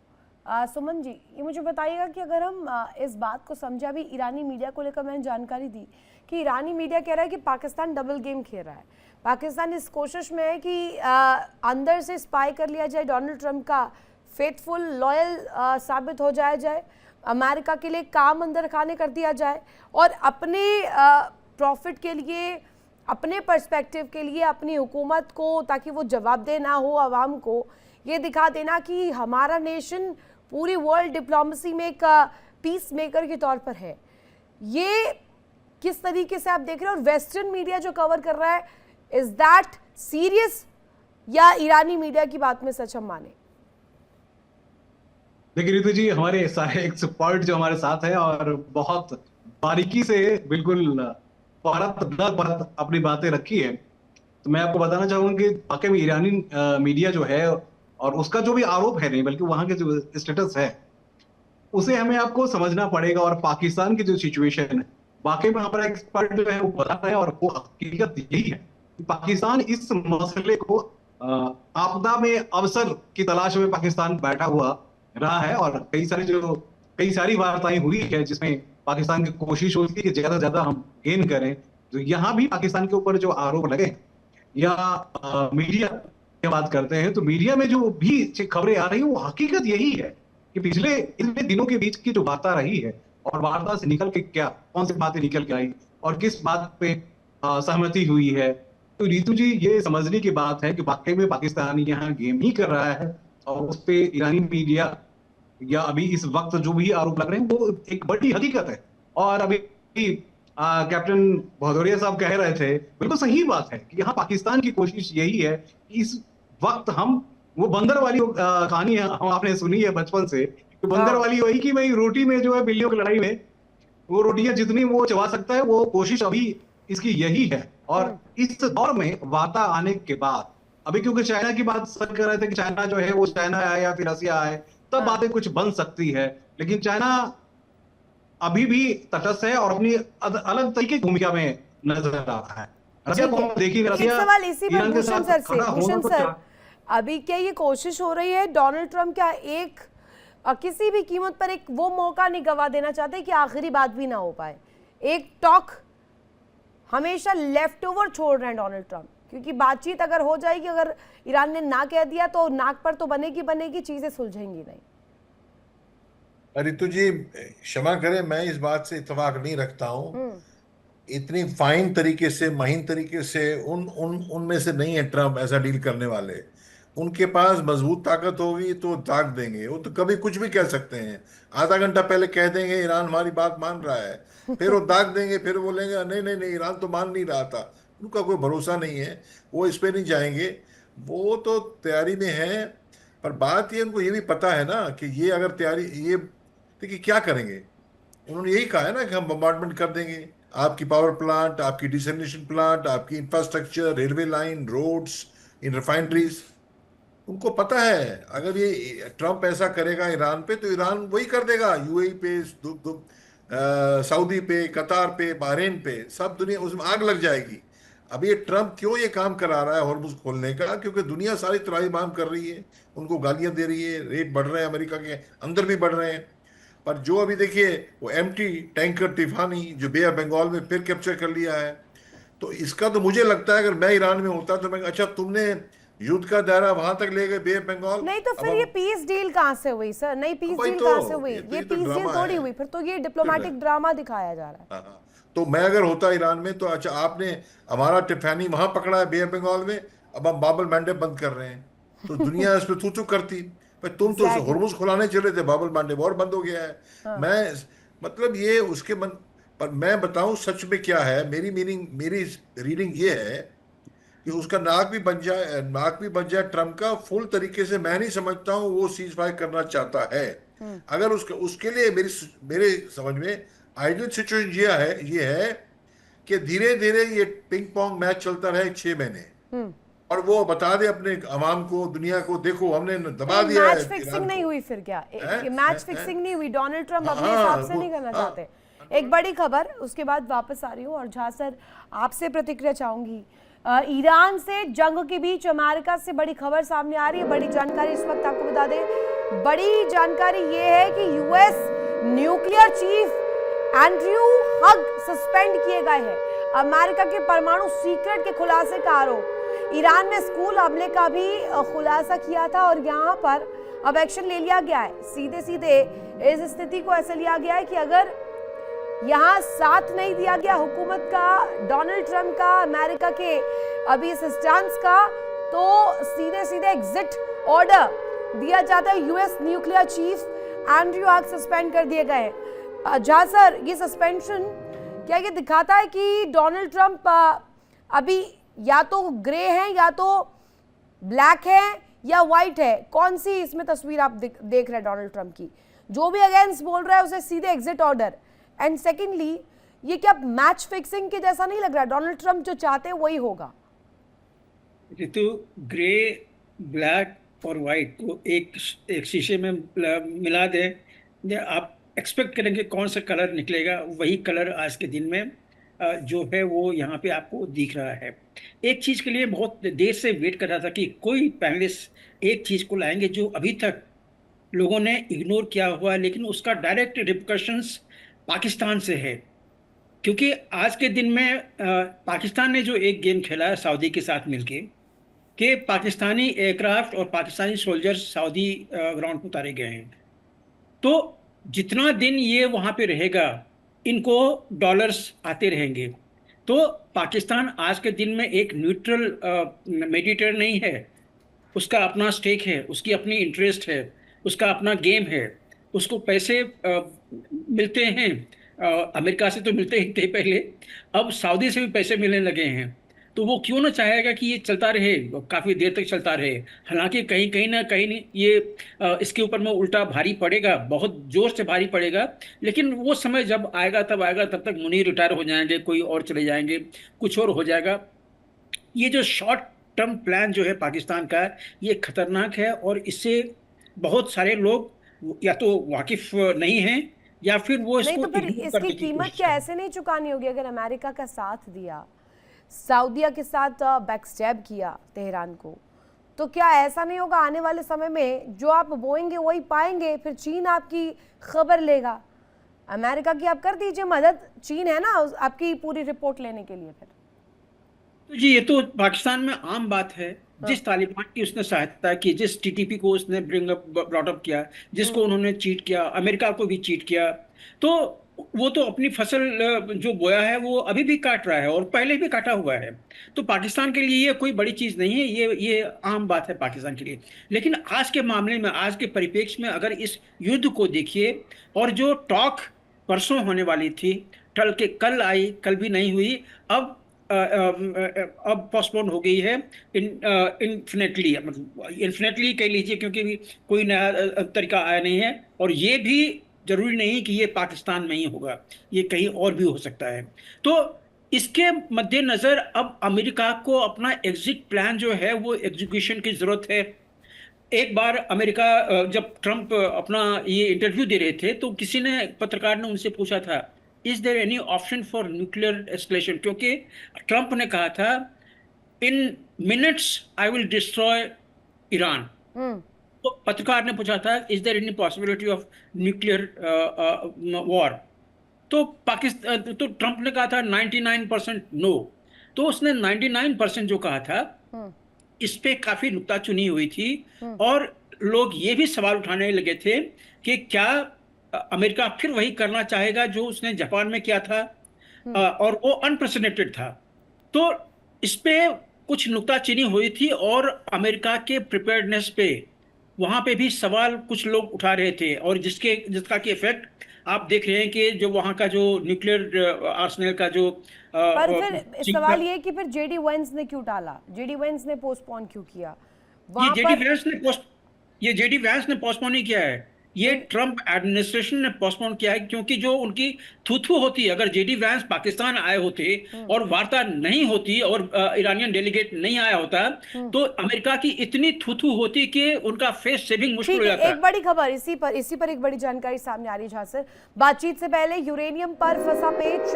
सुमन जी, ये मुझे बताइएगा कि अगर हम इस बात को समझे, अभी ईरानी मीडिया को लेकर मैंने जानकारी दी कि ईरानी मीडिया कह रहा है कि पाकिस्तान डबल गेम खेल रहा है। पाकिस्तान इस कोशिश में है कि अंदर से स्पाई कर लिया जाए, डोनाल्ड ट्रंप का फेथफुल लॉयल साबित हो जाए, अमेरिका के लिए काम अंदर खाने कर दिया जाए, और अपने प्रॉफिट के लिए, अपने पर्सपेक्टिव के लिए, अपनी हुकूमत को, ताकि वो जवाबदेह ना हो आवाम को, ये दिखा देना कि हमारा नेशन पूरी वर्ल्ड डिप्लोमेसी में एक पीस मेकर के तौर पर है। ये किस तरीके से आप देख रहे हैं? और वेस्टर्न मीडिया जो कवर कर रहा है, इज दैट सीरियस, या ईरानी मीडिया की बात में सच हम माने? देखिए रितु जी, हमारे सारे एक्सपर्ट जो हमारे साथ है और बहुत बारीकी से बिल्कुल परत दर परत अपनी बातें रखी है। तो मैं आपको बताना चाहूंगा कि वाकई में ईरानी मीडिया जो है, और उसका जो भी आरोप है नहीं बल्कि वहां के जो स्टेटस है, उसे हमें आपको समझना पड़ेगा। और पाकिस्तान की जो सिचुएशन है, वाकई में वहां पर एक्सपर्ट जो है वो बता रहे हैं, और वो हकीकत यही है कि पाकिस्तान इस मसले को आपदा में अवसर की तलाश में पाकिस्तान बैठा हुआ रहा है, और कई सारी वार्ताएं हुई है जिसमें पाकिस्तान की कोशिश होती है कि ज्यादा से ज्यादा हम गेन करें। तो यहाँ भी पाकिस्तान के ऊपर जो आरोप लगे, या मीडिया की बात करते हैं तो मीडिया में जो भी खबरें आ रही है वो हकीकत यही है कि पिछले इतने दिनों के बीच की जो वार्ता रही है, और वार्ता से निकल के कौन सी बातें निकल के आई और किस बात पे सहमति हुई है। तो रितु जी, ये समझने की बात है कि वाकई में पाकिस्तान यहाँ गेम ही कर रहा है, और उस पे ईरानी मीडिया या अभी इस वक्त जो भी आरोप लग रहे हैं वो एक बड़ी हकीकत है। और अभी कैप्टन भदौरिया साहब कह रहे थे, बिल्कुल सही बात है कि यहाँ पाकिस्तान की कोशिश यही है कि इस वक्त हम वो बंदर वाली कहानी हम आपने सुनी है बचपन से, कि बंदर वाली वही कि भाई रोटी में जो है बिल्लियों की लड़ाई में वो रोटियां जितनी वो चबा सकता है, वो कोशिश अभी इसकी यही है। और इस दौर में वार्ता आने के बाद अभी क्योंकि चाइना की बात सर कर रहे थे कि चाइना जो है वो चाइना आए या फिर रसिया आए तब बातें कुछ बन सकती है, लेकिन चाइना अभी भी तटस्थ है और अपनी अलग तरीके की भूमिका में नजर आ रहा है। रसिया को हम देखेंगे, एक रसिया सवाल इसी पर ईरान के भूषण साथ सर से, खड़ा होना भूषण तो सर, अभी क्या ये कोशिश हो रही है डोनाल्ड ट्रंप क्या एक किसी भी कीमत पर एक वो मौका नहीं गवा देना चाहते कि आखिरी बात भी ना हो पाए? एक टॉक हमेशा लेफ्ट ओवर छोड़ रहे हैं डोनाल्ड ट्रंप, क्योंकि बातचीत अगर हो जाएगी, अगर ईरान ने ना कह दिया तो नाक पर तो बनेगी, चीजें सुलझेंगी नहीं। रितु जी, क्षमा करें, मैं इस बात से इत्तेफाक नहीं रखता हूं। इतनी फाइन तरीके से, महीन तरीके से उनमें से नहीं है ट्रम्प ऐसा डील करने वाले। उनके पास मजबूत ताकत होगी तो दाग देंगे, वो तो कभी कुछ भी कह सकते हैं। आधा घंटा पहले कह देंगे ईरान हमारी बात मान रहा है, फिर वो दाग देंगे, फिर बोलेंगे नहीं नहीं नहीं ईरान तो मान नहीं रहा था। उनका कोई भरोसा नहीं है, वो इस पे नहीं जाएंगे, वो तो तैयारी में है। पर बात ये, उनको ये भी पता है ना कि ये अगर तैयारी, ये देखिए क्या करेंगे। उन्होंने यही कहा है ना कि हम बम्बार्डमेंट कर देंगे आपकी पावर प्लांट, आपकी डिसलिनेशन प्लांट, आपकी इंफ्रास्ट्रक्चर, रेलवे लाइन, रोड्स, इन रिफाइनरीज। उनको पता है अगर ये ट्रम्प ऐसा करेगा ईरान पे तो ईरान वही कर देगा, यूएई पे, सऊदी पे, कतार पे, बहरीन पे, सब दुनिया उसमें आग लग जाएगी। अब ये ट्रम्प क्यों ये काम करा रहा है हॉर्मुज खोलने का? क्योंकि दुनिया सारी तराई-बाम कर रही है, उनको गालियां दे रही है, रेट बढ़ रहे हैं, अमेरिका के अंदर भी बढ़ रहे हैं। पर जो अभी देखिए वो एम्प्टी टैंकर तिफानी जो बे ऑफ बंगाल में फिर कैप्चर कर लिया है, तो इसका तो मुझे लगता है अगर मैं ईरान में होता तो मैं, अच्छा तुमने युद्ध का दायरा वहां तक ले गए बे ऑफ बंगाल, नहीं तो फिर ये पीस डील कहां से हुई सर? नई पीस डील कहां से हुई? ये पीस डील थोड़ी हुई, फिर तो ये डिप्लोमेटिक ड्रामा दिखाया जा रहा है। तो मैं अगर होता ईरान में तो अच्छा आपने हमारा टिफानी वहां पकड़ा है बे ऑफ बंगाल में, अब हम बाबल मैंडेब बंद कर रहे हैं, तो दुनिया इस पर थू करती। पर तुम तो हुर्मुज खुलाने चले थे, बाबल मैंडेब और बंद हो गया है। मैं मतलब ये उसके मन पर मैं बताऊं सच में क्या है, मेरी रीडिंग ये है कि उसका नाक भी बन जाए ट्रम्प का फुल तरीके से। मैं नहीं समझता हूं वो सीज फायर करना चाहता है। अगर उसके लिए मेरे समझ में आइडियल सिचुएशन ये है कि धीरे धीरे ये पिंग पोंग मैच चलता रहे 6 महीने, और वो बता दे अपने अवाम को, दुनिया को, देखो हमने दबा दिया है। मैच फिक्सिंग नहीं हुई फिर क्या? मैच फिक्सिंग नहीं हुई, डोनाल्ड ट्रंप अपने हिसाब से नहीं करना चाहते। एक बड़ी खबर, उसके बाद वापस आ रही हूँ और झा सर आपसे प्रतिक्रिया चाहूंगी। ईरान से जंग के बीच अमेरिका से बड़ी खबर सामने आ रही है, बड़ी जानकारी इस वक्त आपको बता दें। बड़ी जानकारी ये है कि यूएस न्यूक्लियर चीफ एंड्रयू हग सस्पेंड किए गए हैं। अमेरिका के परमाणु सीक्रेट के खुलासे का आरोप, ईरान में स्कूल हमले का भी खुलासा किया था और यहाँ पर अब एक्शन ले लिया गया है। सीधे सीधे इस स्थिति को ऐसे लिया गया है कि अगर यहाँ साथ नहीं दिया गया हुकूमत का, डोनाल्ड ट्रंप का, अमेरिका के अभी इस स्टांस का, तो सीधे सीधे एग्जिट ऑर्डर दिया जाता है। यूएस न्यूक्लियर चीफ एंड्रयू हग सस्पेंड कर दिए गए। जहाँ सर ये सस्पेंशन क्या ये दिखाता है कि डोनाल्ड ट्रंप अभी या तो ग्रे हैं या तो ब्लैक है या व्हाइट है? कौन सी इसमें तस्वीर आप देख रहे हैं डोनाल्ड ट्रंप की? जो भी अगेंस्ट बोल रहा है उसे सीधे एग्जिट ऑर्डर। एंड सेकेंडली, ये क्या मैच फिक्सिंग के जैसा नहीं लग रहा? डोनाल्ड ट्रंप जो चाहते हैं वही होगा। तो ग्रे, ब्लैक और व्हाइट को एक शीशे में मिला दे, आप एक्सपेक्ट करेंगे कौन सा कलर निकलेगा, वही कलर आज के दिन में जो है वो यहाँ पे आपको दिख रहा है। एक चीज़ के लिए बहुत देर से वेट कर रहा था कि कोई पैनलिस्ट एक चीज़ को लाएंगे जो अभी तक लोगों ने इग्नोर किया हुआ है, लेकिन उसका डायरेक्ट रिpercussions पाकिस्तान से है। क्योंकि आज के दिन में पाकिस्तान ने जो एक गेम खेला है सऊदी के साथ मिलके, कि पाकिस्तानी एयरक्राफ्ट और पाकिस्तानी सोल्जर्स सऊदी ग्राउंड पर उतारे गए हैं। तो जितना दिन ये वहां पे रहेगा, इनको डॉलर्स आते रहेंगे। तो पाकिस्तान आज के दिन में एक न्यूट्रल मेडिएटर नहीं है। उसका अपना स्टेक है, उसकी अपनी इंटरेस्ट है, उसका अपना गेम है। उसको पैसे मिलते हैं, अमेरिका से तो मिलते ही थे पहले, अब सऊदी से भी पैसे मिलने लगे हैं। तो वो क्यों ना चाहेगा कि ये चलता रहे, काफी देर तक चलता रहे। हालांकि कहीं कहीं ना कहीं नहीं, ये इसके ऊपर में उल्टा भारी पड़ेगा, बहुत जोर से भारी पड़ेगा। लेकिन वो समय जब आएगा तब आएगा, तब तक मुनीर रिटायर हो जाएंगे, कोई और चले जाएंगे, कुछ और हो जाएगा। ये जो शॉर्ट टर्म प्लान जो है पाकिस्तान का, ये खतरनाक है, और इससे बहुत सारे लोग या तो वाकिफ नहीं हैं, या फिर वो नहीं इसको तो फिर इग्नोर इसकी करने की कीमत कोशिश क्या कर रहे हैं। ऐसे नहीं चुकानी होगी? अगर अमेरिका का साथ दिया, सऊदीया के साथ बैकस्टैब किया तेहरान को, तो क्या ऐसा नहीं होगा आने वाले समय में जो आप बोएंगे वही पाएंगे? फिर चीन आपकी खबर लेगा। अमेरिका की आप कर दीजिए मदद, चीन है ना आपकी पूरी रिपोर्ट लेने के लिए। फिर तो जी, ये तो पाकिस्तान में आम बात है। जिस तालिबान की उसने सहायता की, जिस टीटीपी को उसने ब्रॉट अप किया, जिसको उन्होंने चीट किया, अमेरिका को भी चीट किया, तो वो तो अपनी फसल जो बोया है वो अभी भी काट रहा है, और पहले भी काटा हुआ है। तो पाकिस्तान के लिए ये कोई बड़ी चीज नहीं है, ये आम बात है पाकिस्तान के लिए। लेकिन आज के मामले में, आज के परिप्रेक्ष्य में अगर इस युद्ध को देखिए, और जो टॉक परसों होने वाली थी, टल के कल आई, कल भी नहीं हुई, अब पोस्टपोन हो गई है इन्फिनेटली, मतलब इन्फिनेटली कह लीजिए, क्योंकि कोई नया तरीका आया नहीं है। और ये भी जरूरी नहीं कि ये पाकिस्तान में ही होगा, ये कहीं और भी हो सकता है। तो इसके मद्देनजर अब अमेरिका को अपना एग्जिट प्लान जो है वो एग्जीक्यूशन की जरूरत है। एक बार अमेरिका जब ट्रंप अपना ये इंटरव्यू दे रहे थे, तो किसी ने, पत्रकार ने उनसे पूछा था, is there any option for nuclear escalation, क्योंकि ट्रंप ने कहा था in minutes I will destroy Iran. तो पत्रकार ने पूछा था is there any possibility of nuclear war, तो पाकिस्तान, तो ट्रंप ने कहा था 99% नो। तो उसने 99% जो कहा था, इस पे काफी नुक्ताचुनी हुई थी, और लोग ये भी सवाल उठाने लगे थे कि क्या अमेरिका फिर वही करना चाहेगा जो उसने जापान में किया था, और वो अनप्रेसिडेंटेड था। तो इस पे कुछ नुक्ताचीनी हुई थी, और अमेरिका के प्रिपेयर्डनेस पे वहां पे भी सवाल कुछ लोग उठा रहे थे, और जिसका कि इफेक्ट आप देख रहे हैं कि जो वहां का जो न्यूक्लियर आर्सेनल का जो पर फिर सवाल ये कि फिर जेडी वेंस ने क्यों टाला, जेडी वेंस ने पोस्टपोन क्यों किया? ये जेडी वैंस ने पोस्टपोन नहीं किया है, ये ट्रंप एडमिनिस्ट्रेशन ने पोस्टपोन किया है। क्योंकि जो उनकी थू होती, अगर जेडी वैंस पाकिस्तान आए होते और वार्ता नहीं होती, और ईरानियन डेलीगेट नहीं आया होता, तो अमेरिका की इतनी थू होती कि उनका फेस सेविंग मुश्किल हो जाता। एक बड़ी खबर इसी पर एक बड़ी जानकारी सामने आ रही है। सर, बातचीत से पहले यूरेनियम पर फंसा पेच,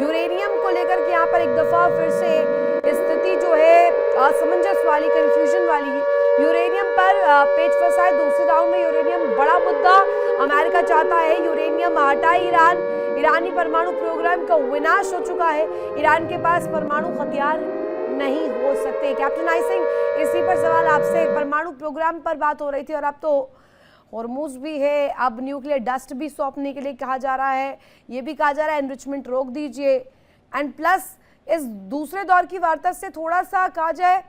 यूरेनियम को लेकर के यहाँ पर एक दफा फिर से स्थिति जो है असमंजस वाली, कंफ्यूजन वाली, यूरेनियम पर पेच फंसा है। दूसरे राउंड में यूरेनियम बड़ा मुद्दा, अमेरिका चाहता है यूरेनियम हटाए ईरान। ईरानी परमाणु प्रोग्राम का विनाश हो चुका है, ईरान के पास परमाणु हथियार नहीं हो सकते। कैप्टन आई सिंह, इसी पर सवाल आपसे, परमाणु प्रोग्राम पर बात हो रही थी, और अब तो हॉर्मुज भी है, अब न्यूक्लियर डस्ट भी सौंपने के लिए कहा जा रहा है, ये भी कहा जा रहा है एनरिचमेंट रोक दीजिए। एंड प्लस इस दूसरे दौर की वार्ता से थोड़ा सा कहा जाए,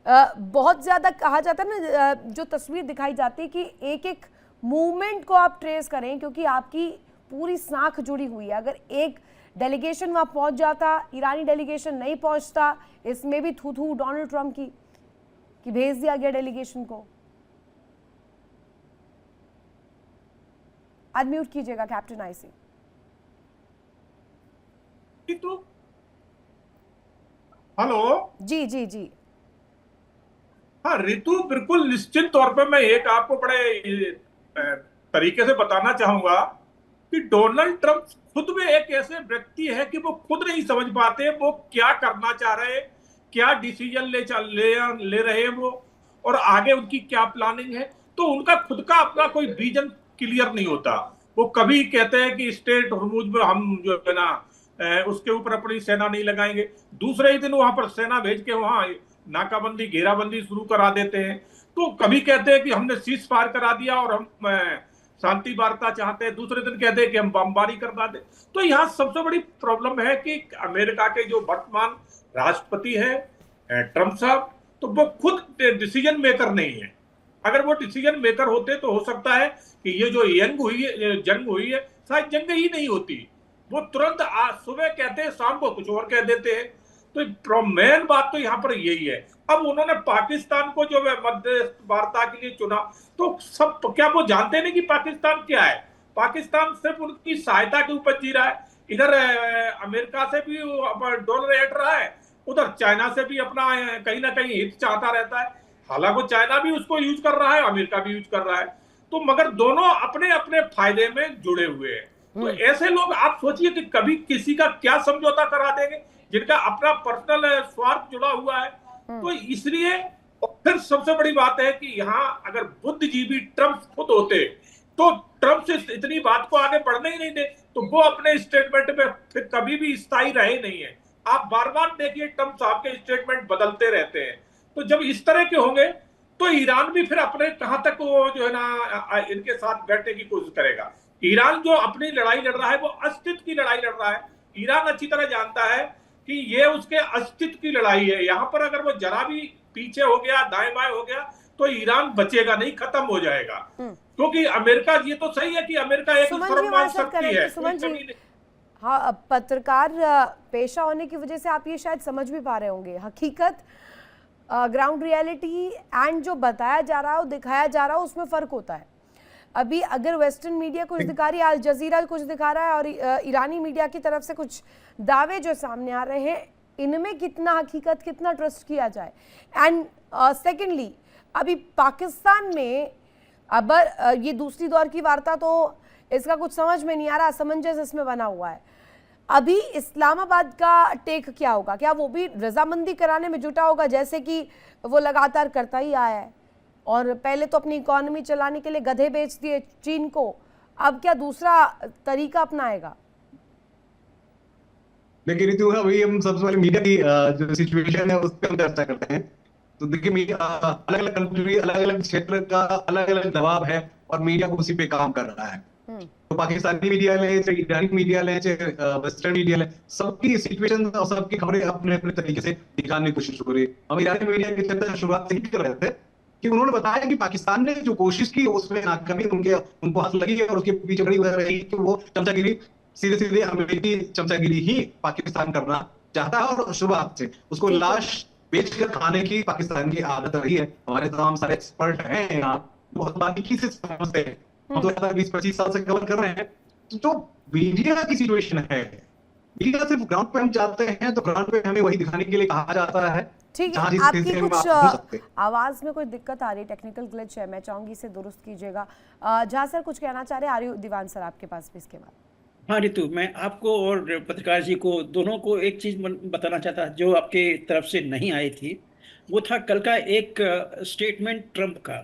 बहुत ज़्यादा कहा जाता है ना, जो तस्वीर दिखाई जाती है कि एक एक मूवमेंट को आप ट्रेस करें, क्योंकि आपकी पूरी साख जुड़ी हुई है। अगर एक डेलीगेशन वहाँ पहुँच जाता, ईरानी डेलीगेशन नहीं पहुँचता, इसमें भी थू डोनाल्ड ट्रंप की कि भेज दिया गया डेलीगेशन को। अनम्यूट कीजिएगा कैप्टन आईसी। हेलो जी जी जी। हाँ रितु, बिल्कुल निश्चित तौर पे मैं एक आपको बड़े तरीके से बताना चाहूंगा कि डोनाल्ड ट्रंप खुद में एक ऐसे व्यक्ति है कि वो खुद नहीं समझ पाते वो क्या करना चाह रहे हैं, क्या डिसीजन ले रहे हैं वो, और आगे उनकी क्या प्लानिंग है। तो उनका खुद का अपना कोई विजन क्लियर नहीं होता। वो कभी कहते हैं कि स्टेट हॉर्मुज में हम जो है ना उसके ऊपर अपनी सेना नहीं लगाएंगे, दूसरे ही दिन वहां पर सेना भेज के वहां नाकाबंदी घेराबंदी शुरू करा देते हैं। तो कभी कहते हैं कि हमने सीज फायर करा दिया और हम शांति वार्ता चाहते हैं, दूसरे दिन कहते हैं कि हम बमबारी करवा दें। तो यहाँ सबसे बड़ी प्रॉब्लम है कि अमेरिका के जो वर्तमान राष्ट्रपति है ट्रंप साहब, तो वो खुद डिसीजन मेकर नहीं है। अगर वो डिसीजन मेकर होते तो हो सकता है कि ये जो जंग हुई है शायद जंग ही नहीं होती। वो तुरंत आज सुबह कहते हैं, शाम को कुछ और कह देते हैं। तो मेन बात तो यहाँ पर यही है। अब उन्होंने पाकिस्तान को जो मध्य वार्ता के लिए चुना, तो सब क्या वो जानते नहीं कि पाकिस्तान क्या है? पाकिस्तान सिर्फ उनकी सहायता के ऊपर जी रहा है। इधर अमेरिका से भी डॉलर ऐड रहा है, उधर चाइना से भी अपना कहीं ना कहीं हित चाहता रहता है। हालांकि चाइना भी उसको यूज कर रहा है, अमेरिका भी यूज कर रहा है, तो मगर दोनों अपने अपने फायदे में जुड़े हुए हैं। तो ऐसे लोग आप सोचिए कि कभी किसी का क्या समझौता करा देंगे, जिनका अपना पर्सनल स्वार्थ जुड़ा हुआ है। तो इसलिए फिर सबसे बड़ी बात है कि यहाँ अगर बुद्धिजीवी ट्रंप खुद होते तो ट्रंप से इतनी बात को आगे बढ़ने ही नहीं दे, तो वो अपने स्टेटमेंट में फिर कभी भी स्थायी रहे नहीं है। आप बार बार देखिए ट्रंप साहब के स्टेटमेंट बदलते रहते हैं। तो जब इस तरह के होंगे तो ईरान भी फिर अपने कहां तक वो जो है ना इनके साथ बैठने की कोशिश करेगा। ईरान जो अपनी लड़ाई लड़ रहा है वो अस्तित्व की लड़ाई लड़ रहा है। ईरान अच्छी तरह जानता है कि ये उसके अस्तित्व की लड़ाई है। यहाँ पर अगर वो जरा भी पीछे हो गया, दाएं बाएं हो गया, तो ईरान बचेगा नहीं, खत्म हो जाएगा। क्योंकि अमेरिका, ये तो सही है कि अमेरिका एक सर्वमान्य शक्ति है। सुमन जी, हाँ, पत्रकार पेशा होने की वजह से आप ये शायद समझ भी पा रहे होंगे हकीकत, ग्राउंड रियलिटी एंड जो बताया जा रहा है और दिखाया जा रहा है उसमें फर्क होता है। अभी अगर वेस्टर्न मीडिया कुछ दिखा रही है, अल जजीरा कुछ दिखा रहा है और ईरानी मीडिया की तरफ से कुछ दावे जो सामने आ रहे हैं, इनमें कितना हकीकत, कितना ट्रस्ट किया जाए। एंड सेकेंडली, अभी पाकिस्तान में अब ये दूसरी दौर की वार्ता, तो इसका कुछ समझ में नहीं आ रहा, असमंजस इसमें बना हुआ है। अभी इस्लामाबाद का टेक क्या होगा? क्या वो भी रजामंदी कराने में जुटा होगा, जैसे कि वो लगातार करता ही आया है? और पहले तो अपनी इकोनॉमी चलाने के लिए गधे बेच दिए चीन को, अब क्या दूसरा तरीका अपनाएगा? देखिए ऋतु, अभी हम सबसे पहले मीडिया की जो सिचुएशन है उस पर हम चर्चा करते हैं। तो देखिए मीडिया अलग अलग कंट्री, अलग अलग क्षेत्र का अलग अलग दबाव है और मीडिया को उसी पे काम कर रहा है। तो पाकिस्तानी मीडिया ले, चाहे ईरानी मीडिया ले, चाहे वेस्टर्न मीडिया ले, सबकी सिचुएशन और सबकी खबरें अपने अपने तरीके से दिखाने की कोशिश हो रही है। हम ईरानी मीडिया के क्षेत्र शुरुआत से ही कर रहे थे कि उन्होंने बताया कि पाकिस्तान ने जो कोशिश की उसमें नाकामी उनको हाथ लगी और उसके पीछे बड़ी वजह रही कि वो चमचागिरी, सीधे सीधे अमेरिकी चमचागिरी ही पाकिस्तान करना चाहता है और शुरुआत से उसको लाश बेचकर खाने की पाकिस्तान की आदत रही है। हमारे तमाम सारे एक्सपर्ट हैं यहाँ, बहुत बारीकी से समझते हैं। हम तो 20-25 साल से कवर कर रहे हैं। तो जो मीडिया की सिचुएशन है, मीडिया सिर्फ ग्राउंड पे हम जाते हैं तो ग्राउंड पे हमें वही दिखाने के लिए कहा जाता है। ठीक है, आपकी कुछ आवाज में कोई दिक्कत आ रही है, टेक्निकल ग्लिच है, मैं चाहूंगी इसे दुरुस्त कीजिएगा। जहाँ सर कुछ कहना चाह रहे हैं, आर्यू दीवान सर आपके पास भी इसके बाद। हाँ ऋतु, मैं आपको और पत्रकार जी को दोनों को एक चीज बताना चाहता जो आपके तरफ से नहीं आई थी। वो था कल का एक स्टेटमेंट ट्रंप का,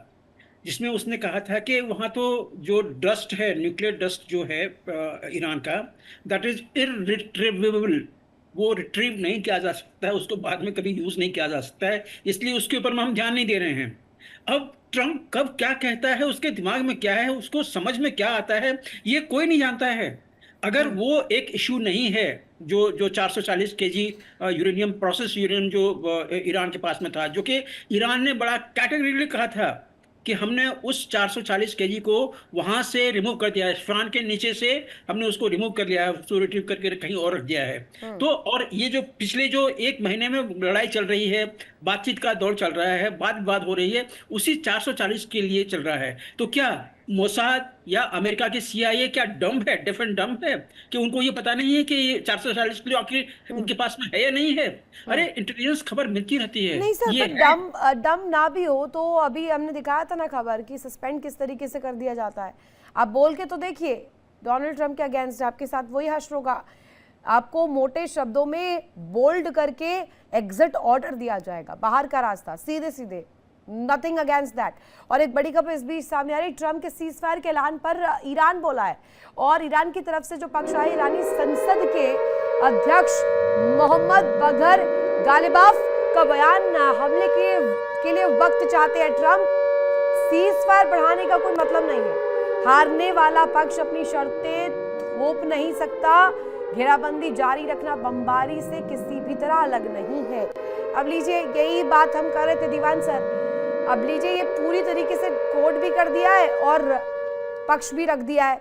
जिसमें उसने कहा था कि वहाँ तो जो डस्ट है, न्यूक्लियर डस्ट जो है ईरान का, दैट इज इररिट्रीवेबल, वो रिट्रीव नहीं किया जा सकता है, उसको बाद में कभी यूज नहीं किया जा सकता है, इसलिए उसके ऊपर हम ध्यान नहीं दे रहे हैं। अब ट्रंप कब क्या कहता है, उसके दिमाग में क्या है, उसको समझ में क्या आता है, ये कोई नहीं जानता है। अगर वो एक इशू नहीं है जो 440 केजी यूरेनियम, प्रोसेस यूरेनियम जो ईरान के पास में था, जो कि ईरान ने बड़ा कैटेगरिकली कहा था कि हमने उस 440 केजी को वहां से रिमूव कर दिया है, इस्फहान के नीचे से हमने उसको रिमूव कर लिया है, उसको रिट्रीव करके कहीं और रख दिया है। तो और ये जो पिछले जो 1 महीने में लड़ाई चल रही है, बातचीत का दौर चल रहा है, बात विवाद हो रही है, उसी 440 के लिए चल रहा है। तो क्या मोसाद या अमेरिका की CIA क्या डम्ब है, डिफरेंट डम्ब है कि उनको ये पता नहीं है कि 440 किलो आखिर उनके पास में है या नहीं है? अरे इंटेलिजेंस खबर मिलती रहती है। नहीं सर, डम ना भी हो तो अभी हमने दिखाया था ना खबर कि सस्पेंड किस तरीके से कर दिया जाता है। आप बोल के तो देखिए, डोनाल्ड ट्रंप के अगेंस्ट आपके साथ वही हश्र होगा, आपको मोटे शब्दों में बोल्ड करके एग्जिट ऑर्डर दिया जाएगा, बाहर का रास्ता, सीधे सीधे नथिंग अगेंस्ट दैट। और एक बड़ी खबर इस बीच सामने आ रही, ट्रम्प के सीज फायर के ऐलान पर ईरान बोला है, और ईरान की तरफ से जो पक्ष आया, ईरानी संसद के अध्यक्ष मोहम्मद बघर गालिबाफ का बयान, हमले के लिए वक्त चाहते हैं ट्रम्प, सीज फायर बढ़ाने का कोई मतलब नहीं है, हारने वाला पक्ष अपनी शर्तें थोप नहीं सकता, घेराबंदी जारी रखना बमबारी से किसी भी तरह अलग नहीं है। अब लीजिए, यही बात हम कर रहे थे दीवान सर, अब लीजिए ये पूरी तरीके से कोट भी कर दिया है और पक्ष भी रख दिया है।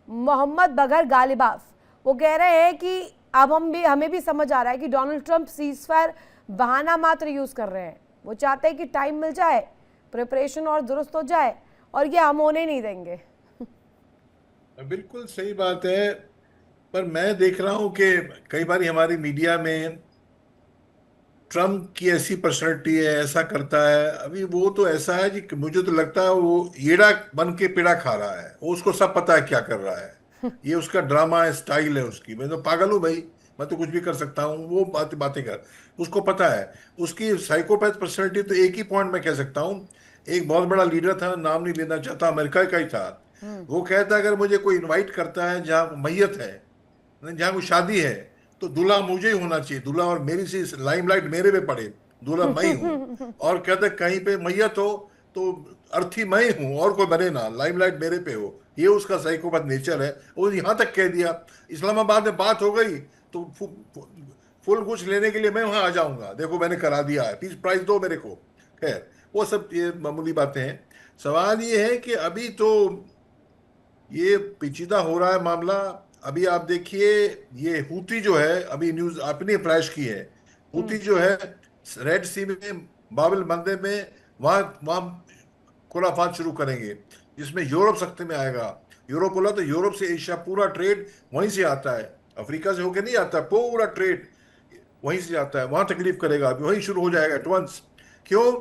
मोहम्मद बघर गालिबाफ वो कह रहे हैं कि अब हमें भी समझ आ रहा है कि डोनाल्ड ट्रंप सीज फायर बहाना मात्र यूज कर रहे हैं, वो चाहते हैं कि टाइम मिल जाए, प्रिपरेशन और दुरुस्त हो जाए, और ये हम होने नहीं देंगे। बिल्कुल सही बात है, पर मैं देख रहा हूं कि कई बार हमारी मीडिया में ट्रम्प की ऐसी पर्सनैलिटी है, ऐसा करता है, अभी वो तो ऐसा है कि मुझे तो लगता है वो ईड़ा बन के पेड़ा खा रहा है, वो उसको सब पता है क्या कर रहा है, ये उसका ड्रामा है, स्टाइल है उसकी। मैं तो पागल हूँ भाई, मैं तो कुछ भी कर सकता हूँ, वो बातें कर, उसको पता है उसकी साइकोपैथ पर्सनैलिटी। तो एक ही पॉइंट मैं कह सकता हूँ, एक बहुत बड़ा लीडर था, नाम नहीं लेना चाहता, अमेरिका का ही था, वो कहता अगर मुझे कोई इनवाइट करता है जहाँ मैयत है, जहाँ कोई शादी है, तो दूल्हा मुझे ही होना चाहिए, दूल्हा, और मेरी सी लाइमलाइट मेरे पे पड़े, दूल्हा मैं ही हूँ। और कहते कहीं पे मैयत हो तो अर्थी मैं ही हूँ, और कोई बने ना, लाइमलाइट मेरे पे हो, ये उसका साइकोपैथ नेचर है। वो यहाँ तक कह दिया, इस्लामाबाद में बात हो गई तो फुल कुछ लेने के लिए मैं वहाँ आ जाऊंगा, देखो मैंने करा दिया है, प्लीज प्राइस दो मेरे को। खैर वो सब ये मामूली बातें हैं। सवाल ये है कि अभी तो ये पेचीदा हो रहा है मामला। अभी आप देखिए, ये हूती जो है, अभी न्यूज आपने फ्लैश की है, हूती जो है रेड सी में, बाबल बंदे में, वहां खुलाफात शुरू करेंगे, जिसमें यूरोप सख्ते में आएगा। यूरोप बोला तो यूरोप से एशिया पूरा ट्रेड वहीं से आता है, अफ्रीका से होकर नहीं आता, पूरा ट्रेड वहीं से आता है, वहां तकलीफ करेगा, अभी वहीं शुरू हो जाएगा एडवांस। क्यों?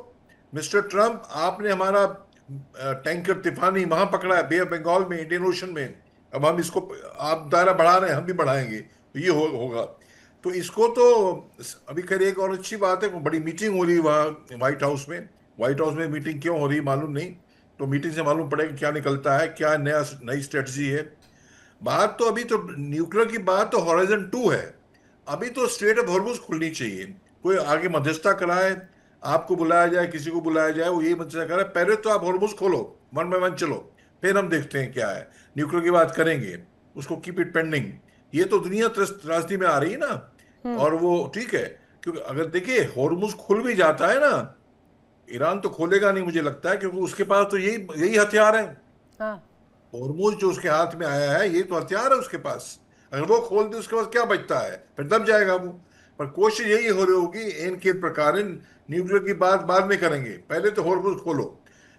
मिस्टर ट्रम्प, आपने हमारा टैंकर तिफानी वहां पकड़ा है, बे ऑफ बंगाल में, इंडियन ओशन में, अब हम इसको, आप दायरा बढ़ा रहे हैं, हम भी बढ़ाएंगे, तो ये होगा। तो इसको तो अभी खैर एक और अच्छी बात है, बड़ी मीटिंग हो रही है वहाँ व्हाइट हाउस में। व्हाइट हाउस में मीटिंग क्यों हो रही मालूम नहीं, तो मीटिंग से मालूम पड़ेगा क्या निकलता है, क्या नई स्ट्रेटजी है। बात तो अभी तो न्यूक्लियर की बात तो हॉराइजन 2 है, अभी तो स्ट्रेट ऑफ हॉर्मुज खुलनी चाहिए, कोई आगे मध्यस्थता कराए, आपको बुलाया जाए, किसी को बुलाया जाए, वो यही मध्यस्थता कराए, पहले तो आप हॉर्मुज खोलो, 1 बाय 1 चलो, फिर हम देखते हैं क्या है, न्यूक्लियर की बात करेंगे, उसको कीप इट पेंडिंग। ये तो दुनिया त्रासदी में आ रही है ना, और वो ठीक है, क्योंकि अगर देखिए हॉर्मुज खुल भी जाता है ना, ईरान तो खोलेगा नहीं मुझे लगता है, क्योंकि उसके पास तो यही हथियार है। हाँ। हॉर्मुज जो उसके हाथ में आया है, ये तो हथियार है उसके पास, अगर वो खोल दे उसके पास क्या बचता है, फिर दब जाएगा वो। पर कोशिश यही हो रही होगी इन के प्रकार, न्यूक्लियर की बात बाद में करेंगे, पहले तो हॉर्मुज खोलो।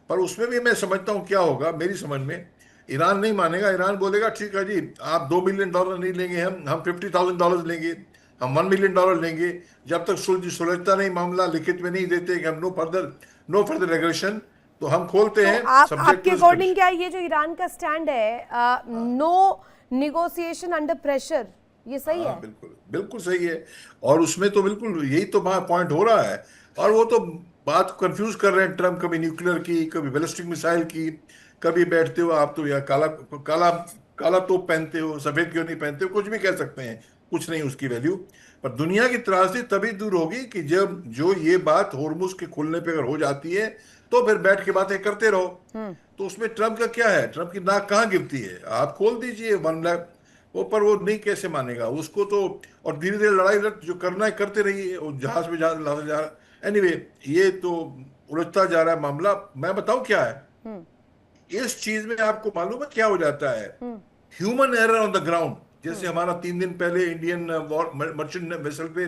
पर उसमें भी मैं समझता हूँ क्या होगा, मेरी समझ में ईरान नहीं मानेगा, ईरान बोलेगा ठीक है जी, आप $2 मिलियन नहीं लेंगे, हम $50,000 लेंगे, हम $1 मिलियन लेंगे, जब तक सुलझता नहीं मामला, लिखित में नहीं देते कि हम नो फर्दर एग्रेशन, तो हम खोलते हैं। आपके अकॉर्डिंग क्या ये जो ईरान का स्टैंड है, नो निगोशिएशन अंडर प्रेशर, ये सही है? बिल्कुल बिल्कुल सही है, और उसमें तो बिल्कुल यही तो पॉइंट हो रहा है। और वो तो बात कंफ्यूज कर रहे हैं ट्रम्प, कभी न्यूक्लियर की, कभी बैलिस्टिक मिसाइल की, कभी बैठते हो आप तो या काला तोप पहनते हो, सफेद क्यों नहीं पहनते हो, कुछ भी कह सकते हैं, कुछ नहीं उसकी वैल्यू। पर दुनिया की त्रासदी तभी दूर होगी कि जब जो ये बात हॉर्मुज के खुलने पे अगर हो जाती है, तो फिर बैठ के बातें करते रहो। तो उसमें ट्रम्प का क्या है, ट्रम्प की नाक कहाँ गिरती है, आप खोल दीजिए 1 लाख वो, पर वो नहीं कैसे मानेगा उसको तो, और धीरे धीरे लड़ाई जो करना है करते रहिए, वो जहाज में जा रहा। एनीवे, ये तो उलझता जा रहा है मामला। मैं बताऊं क्या है इस चीज में, आपको मालूम है क्या हो जाता है, human error on the ground. जैसे हमारा 3 दिन पहले इंडियन मर्चेंट वेसल पे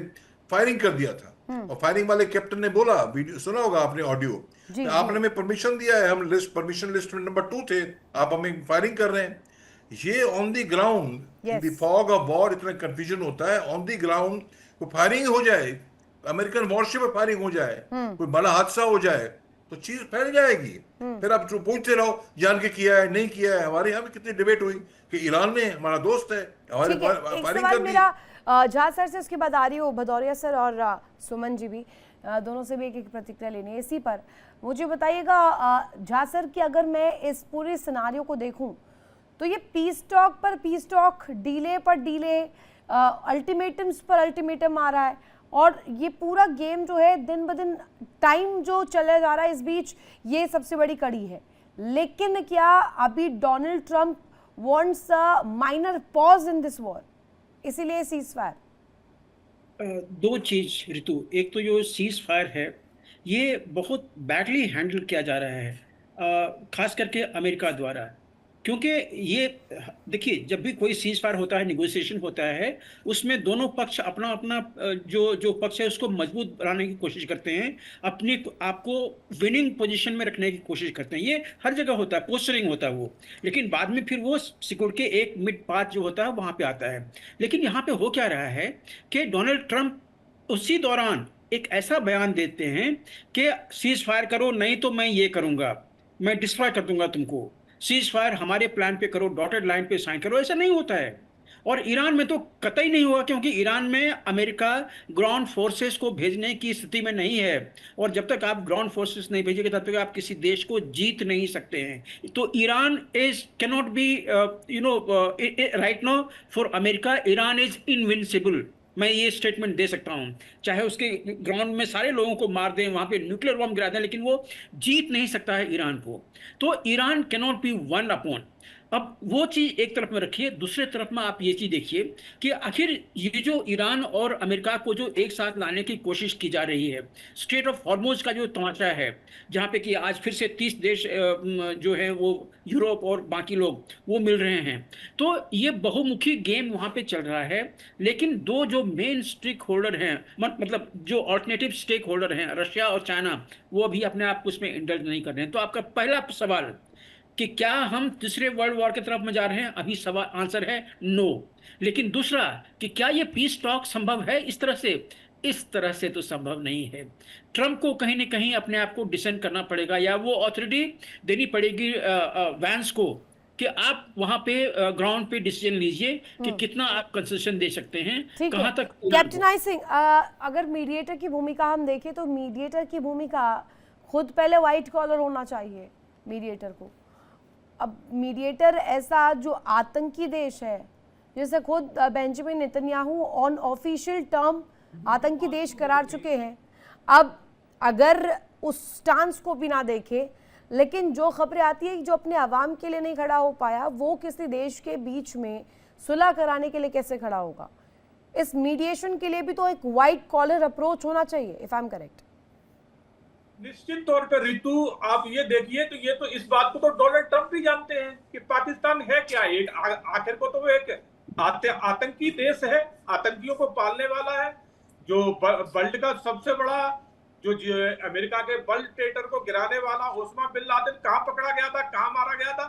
फायरिंग कर दिया था, और फायरिंग वाले कैप्टन ने बोला, वीडियो सुना होगा आपने, ऑडियो, आपने हमें परमिशन दिया है, हम परमिशन लिस्ट में नंबर 2 थे, आप हमें फायरिंग कर रहे हैं। ये on the ground in the fog of war इतना कंफ्यूजन होता है, ऑन द ग्राउंड को फायरिंग हो जाए, अमेरिकन वॉरशिप पर फायरिंग हो जाए, कोई बड़ा हादसा हो जाए, तो चीज फैल जाएगी। फिर आप पूछते रहो जान के किया है नहीं किया है। हमारे यहाँ भी कितनी डिबेट हुई कि ईरान ने, हमारा दोस्त है, हमारे फायरिंग कर दी। मेरा झा सर से, उसके बाद आ रही हो भदौरिया सर और सुमन जी भी। दोनों से भी एक एक प्रतिक्रिया लेनी है इसी पर। मुझे बताइएगा झा सर कि अगर मैं इस पूरे सिनारियो को देखूं तो ये पीस टॉक पर पीस टॉक, डीले पर डीले, अल्टीमेटम्स पर अल्टीमेटम आ रहा है और ये पूरा गेम जो है दिन ब दिन टाइम जो चला जा रहा है, इस बीच ये सबसे बड़ी कड़ी है। लेकिन क्या अभी Donald Trump wants a minor pause in this war, इसीलिए सीज फायर? दो चीज ऋतु, एक तो जो सीज फायर है ये बहुत बैडली हैंडल किया जा रहा है, खास करके अमेरिका द्वारा। क्योंकि ये देखिए, जब भी कोई सीज फायर होता है, निगोशिएशन होता है, उसमें दोनों पक्ष अपना अपना जो पक्ष है उसको मजबूत बनाने की कोशिश करते हैं, अपने आपको विनिंग पोजीशन में रखने की कोशिश करते हैं। ये हर जगह होता है, पोस्टरिंग होता है वो, लेकिन बाद में फिर वो सिकुड़ के एक मिड पाथ जो होता है वहां पे आता है। लेकिन यहाँ पे हो क्या रहा है कि डोनाल्ड ट्रंप उसी दौरान एक ऐसा बयान देते हैं कि सीज फायर करो, नहीं तो मैं ये करूंगा, मैं डिस्ट्रॉय कर दूंगा तुमको, सीज फायर हमारे प्लान पे करो, डॉटेड लाइन पे साइन करो। ऐसा नहीं होता है। और ईरान में तो कतई नहीं हुआ, क्योंकि ईरान में अमेरिका ग्राउंड फोर्सेस को भेजने की स्थिति में नहीं है, और जब तक आप ग्राउंड फोर्सेस नहीं भेजेंगे तब तक आप किसी देश को जीत नहीं सकते हैं। तो Iran is cannot be right now for America, Iran is invincible. मैं ये स्टेटमेंट दे सकता हूं, चाहे उसके ग्राउंड में सारे लोगों को मार दें, वहां पे न्यूक्लियर बम गिरा दें, लेकिन वो जीत नहीं सकता है ईरान को। तो Iran cannot be one upon. अब वो चीज एक तरफ में रखिए, दूसरे तरफ में आप ये चीज देखिए कि आखिर ये जो ईरान और अमेरिका को जो एक साथ लाने की कोशिश की जा रही है, स्ट्रेट ऑफ हॉर्मुज का जो तमाशा है, जहां पे कि आज फिर से 30 देश जो है वो यूरोप और बाकी लोग वो मिल रहे हैं, तो ये बहुमुखी गेम वहां पे चल रहा है। लेकिन दो जो मेन स्टेक होल्डर हैं, मतलब जो ऑल्टरनेटिव स्टेक होल्डर हैं, रशिया और चाइना, वो अभी अपने आप को उसमें इंडल्ज नहीं कर रहे हैं। तो आपका पहला सवाल कि क्या हम तीसरे वर्ल्ड वॉर की तरफ में जा रहे हैं, अभी सवाल आंसर है नो। लेकिन दूसरा कि क्या ये पीस टॉक संभव है इस तरह से? इस तरह से तो संभव नहीं है। ट्रंप को कहीं ना कहीं अपने आप को डिसेंड करना पड़ेगा, या वो अथॉरिटी देनी पड़ेगी वैंस को कि आप वहां पे ग्राउंड पे डिसीजन लीजिए कि कितना आप कंसेशन दे सकते हैं, कहां तक। कैप्टन आई सिंह, अगर मीडिएटर की भूमिका हम देखें तो मीडिएटर की भूमिका खुद पहले व्हाइट कॉलर होना चाहिए मीडिएटर को। अब मीडिएटर ऐसा जो आतंकी देश है, जैसे खुद Benjamin Netanyahu on official term आतंकी देश करार चुके हैं, अब अगर उस स्टांस को भी ना देखे, लेकिन जो खबरें आती है कि जो अपने आवाम के लिए नहीं खड़ा हो पाया, वो किसी देश के बीच में सुलह कराने के लिए कैसे खड़ा होगा? इस मीडिएशन के लिए भी तो एक व्हाइट कॉलर अप्रोच होना चाहिए, इफ आई एम करेक्ट। निश्चित तौर पर ऋतु, आप ये देखिए तो ये तो इस बात को तो डोनाल्ड ट्रंप भी जानते हैं कि पाकिस्तान है क्या, एक आखिर को तो वो एक आतंकी देश है, आतंकियों को पालने वाला है। जो वर्ल्ड का सबसे बड़ा जो अमेरिका के वर्ल्ड ट्रेडर को गिराने वाला ओसामा बिन लादेन कहाँ पकड़ा गया था, कहाँ मारा गया था?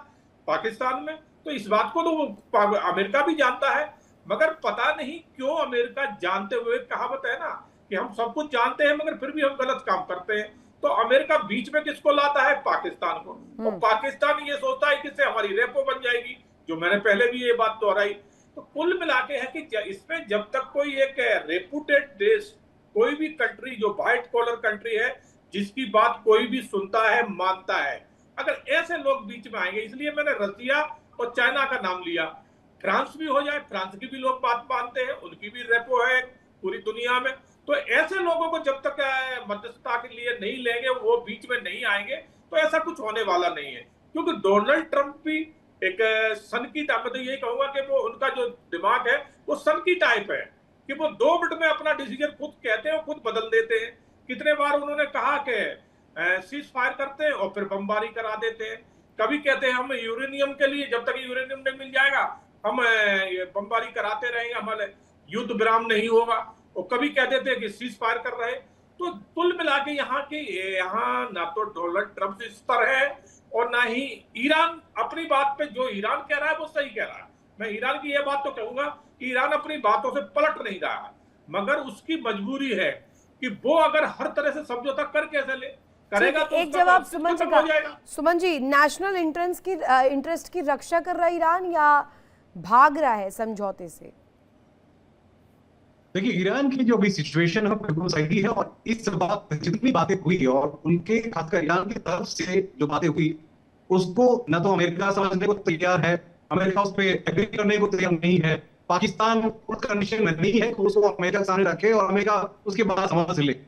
पाकिस्तान में। तो इस बात को तो अमेरिका भी जानता है, मगर पता नहीं क्यों अमेरिका जानते हुए, कहावत है ना कि हम सब कुछ जानते हैं मगर फिर भी हम गलत काम करते हैं। तो अमेरिका बीच में किसको लाता है? पाकिस्तान को। और पाकिस्तान ये सोचता है कि इससे हमारी रेपो बन जाएगी, जो मैंने पहले भी ये बात दोहराई। तो कुल मिला के है कि इसमें जब तक कोई एक रेपुटेड देश, कोई भी कंट्री जो व्हाइट कॉलर कंट्री है, जिसकी बात कोई भी सुनता है, मानता है, अगर ऐसे लोग बीच में आएंगे, इसलिए मैंने रसिया और चाइना का नाम लिया, फ्रांस भी हो जाए, फ्रांस की भी लोग बात मानते हैं, उनकी भी रेपो है पूरी दुनिया में। तो ऐसे लोगों को जब तक मध्यस्थता के लिए नहीं लेंगे, वो बीच में नहीं आएंगे, तो ऐसा कुछ होने वाला नहीं है। क्योंकि डोनाल्ड ट्रंप भी एक सन की टाइप, मैं तो यही कहूंगा कि वो उनका जो दिमाग है वो सन की टाइप है कि वो 2 मिनट में अपना डिसीजन खुद कहते हैं और खुद बदल देते हैं। कितने बार उन्होंने कहा कि सीज फायर करते हैं और फिर बमबारी करा देते हैं। कभी कहते हैं हम यूरेनियम के लिए, जब तक यूरेनियम नहीं मिल जाएगा हम बमबारी कराते रहेंगे, हमारे युद्ध विराम नहीं होगा। और कभी कह देते हैं कि सीज फायर कर रहे हैं। तो कुल मिला के यहाँ ना तो डोनाल्ड ट्रंप से स्तर है और ना ही ईरान अपनी बात पे, जो ईरान कह रहा है वो सही कह रहा है। मैं ईरान की यह बात तो कहूंगा कि ईरान अपनी बातों से पलट नहीं रहा है, मगर उसकी मजबूरी है कि वो अगर हर तरह से समझौता कर कैसे ले करेगा तो एक जवाब सुमन जी का। सुमन जी, नेशनल इंटरेस्ट की रक्षा कर रहा है ईरान या भाग रहा है समझौते से? देखिए, ईरान की जो अभी सिचुएशन है बिल्कुल सही है, और इस बात जितनी बातें हुई और उनके खासकर ईरान की तरफ से जो बातें हुई, उसको न तो अमेरिका समझने को तैयार है, अमेरिका उस पर एग्री करने को तैयार नहीं है, पाकिस्तान उस कंडीशन में नहीं है कि उसको अमेरिका के सामने रखे और अमेरिका उसके बाद समझ ले।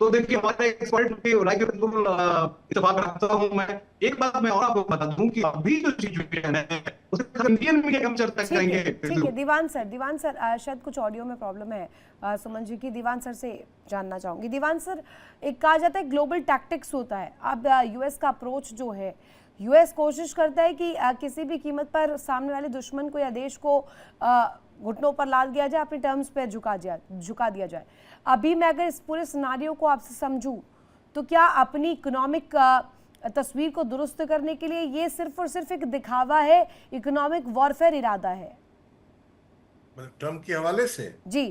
तो देखिए, हमारे एक्सपर्ट की राय के बिल्कुल इत्तेफाक रखता हूं मैं। एक बात मैं और आपको बता दूं कि अभी जो सिचुएशन है उसके इंडियन मीडिया हम चर्चा करेंगे। ठीक है दीवान सर शायद कुछ ऑडियो में प्रॉब्लम है सुमन जी की। दीवान सर से जानना चाहूंगी। दीवान सर, एक कहा जाता है ग्लोबल टैक्टिक्स होता है। अब यूएस का अप्रोच जो है, यूएस कोशिश करता है कि किसी भी कीमत पर सामने वाले दुश्मन को या देश को घुटनों पर लाद दिया जाए, अपने टर्म्स पर झुका दिया जाए। अभी मैं अगर इस पूरे सिनारियो को आपसे समझूं तो क्या अपनी इकोनॉमिक तस्वीर को दुरुस्त करने के लिए ये सिर्फ और सिर्फ एक दिखावा है, इकोनॉमिक वॉरफेयर इरादा है ट्रम्प के हवाले से? जी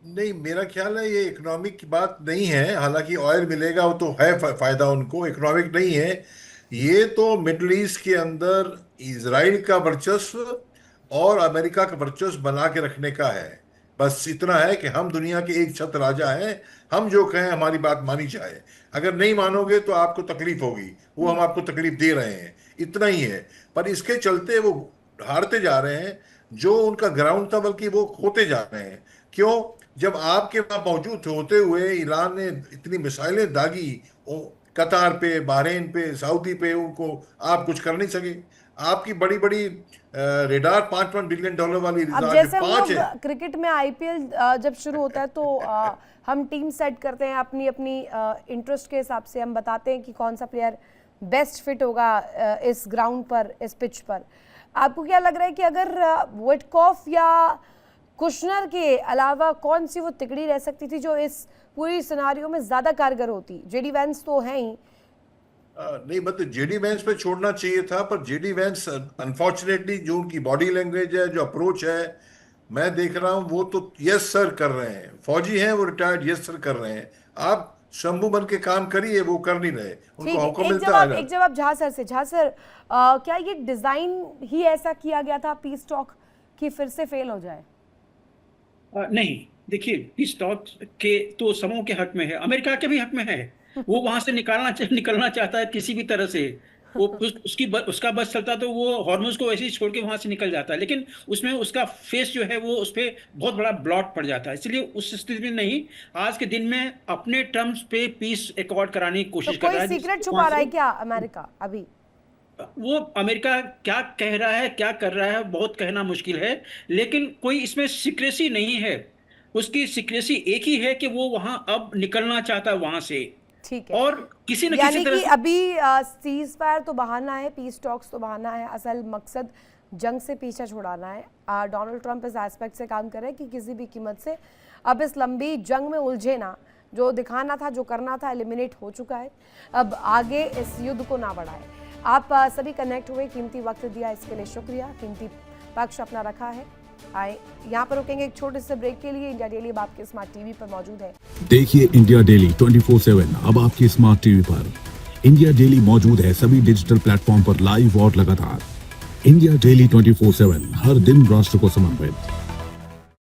नहीं, मेरा ख्याल है ये इकोनॉमिक की बात नहीं है। हालांकि ऑयल मिलेगा वो तो है फायदा उनको, इकोनॉमिक नहीं है ये। तो मिडल ईस्ट के अंदर इजराइल का वर्चस्व और अमेरिका का वर्चस्व बना के रखने का है। बस इतना है कि हम दुनिया के एक छत राजा हैं, हम जो कहें हमारी बात मानी जाए, अगर नहीं मानोगे तो आपको तकलीफ होगी, वो हम आपको तकलीफ दे रहे हैं, इतना ही है। पर इसके चलते वो हारते जा रहे हैं, जो उनका ग्राउंड था बल्कि वो खोते जा रहे हैं। क्यों? जब आपके वहां मौजूद होते हुए ईरान ने इतनी मिसाइलें दागी कतार पे, बहरीन पे, सऊदी पे, उनको आप कुछ कर नहीं सके। आपकी बड़ी बड़ी रेडार $5 बिलियन वाली अब जैसे हम क्रिकेट में आईपीएल जब शुरू होता है तो हम टीम सेट करते हैं अपनी अपनी इंटरेस्ट के हिसाब से। हम बताते हैं कि कौन सा प्लेयर बेस्ट फिट होगा इस ग्राउंड पर, इस पिच पर। आपको क्या लग रहा है कि अगर विटकॉफ या कुशनर के अलावा कौन सी वो तिकड़ी रह सकती थी जो इस पूरी सिनारियो में ज्यादा कारगर होती? जेडी वैंस तो है ही नहीं, मतलब जेडी वैंस पे छोड़ना चाहिए था, पर जेडी वैंस अनफॉर्चुनेटली जो उनकी बॉडी लैंग्वेज है, जो अप्रोच है, मैं देख रहा हूं वो तो यस सर कर रहे हैं। फौजी हैं वो, रिटायर्ड, यस सर कर रहे हैं। आप शंभू बन के काम करिए, वो कर नहीं रहे, उनको हुक्म मिलता है। एक जवाब झा सर से। झा सर, क्या ये डिजाइन ही ऐसा किया गया था पीस टॉक कि फिर से फेल हो जाए? नहीं, देखिए, पीस टॉक के तो समूह के हक में है, अमेरिका के भी हक में है। वो वहां से निकलना चाहता है किसी भी तरह से। वो उसका बस चलता तो वो हॉर्मुज को ऐसे ही छोड़ के वहां से निकल जाता है, लेकिन उसमें उसका फेस जो है वो उस पर बहुत बड़ा ब्लॉट पड़ जाता है। इसलिए उस स्थिति में नहीं, आज के दिन में अपने टर्म्स पे पीस एकॉर्ड कराने की कोशिश कर रहा है। कोई सीक्रेट छुपा रहा है क्या अमेरिका अभी? वो अमेरिका क्या कह रहा है, क्या कर रहा है, बहुत कहना मुश्किल है, लेकिन कोई इसमें सीक्रेसी नहीं है। उसकी सीक्रेसी एक ही है कि वो वहां अब निकलना चाहता है वहां से। ठीक है, और किसी न यानी किसी तरह कि अभी सीज फायर तो बहाना है, पीस टॉक्स तो बहाना है, असल मकसद जंग से पीछा छुड़ाना है। डोनाल्ड ट्रंप इस एस्पेक्ट से काम कर रहे हैं कि किसी भी कीमत से अब इस लंबी जंग में उलझे ना। जो दिखाना था, जो करना था, एलिमिनेट हो चुका है, अब आगे इस युद्ध को ना बढ़ाए। आप सभी कनेक्ट हुए, कीमती वक्त दिया, इसके लिए शुक्रिया। कीमती पक्ष अपना रखा है। आए यहाँ पर रुकेंगे एक छोटे से ब्रेक के लिए। इंडिया डेली अब आपके स्मार्ट टीवी पर मौजूद है। देखिए इंडिया डेली 24/7 अब आपकी स्मार्ट टीवी पर। इंडिया डेली मौजूद है सभी डिजिटल प्लेटफॉर्म पर लाइव और लगातार। इंडिया डेली 24/7 हर दिन राष्ट्र को समर्पित।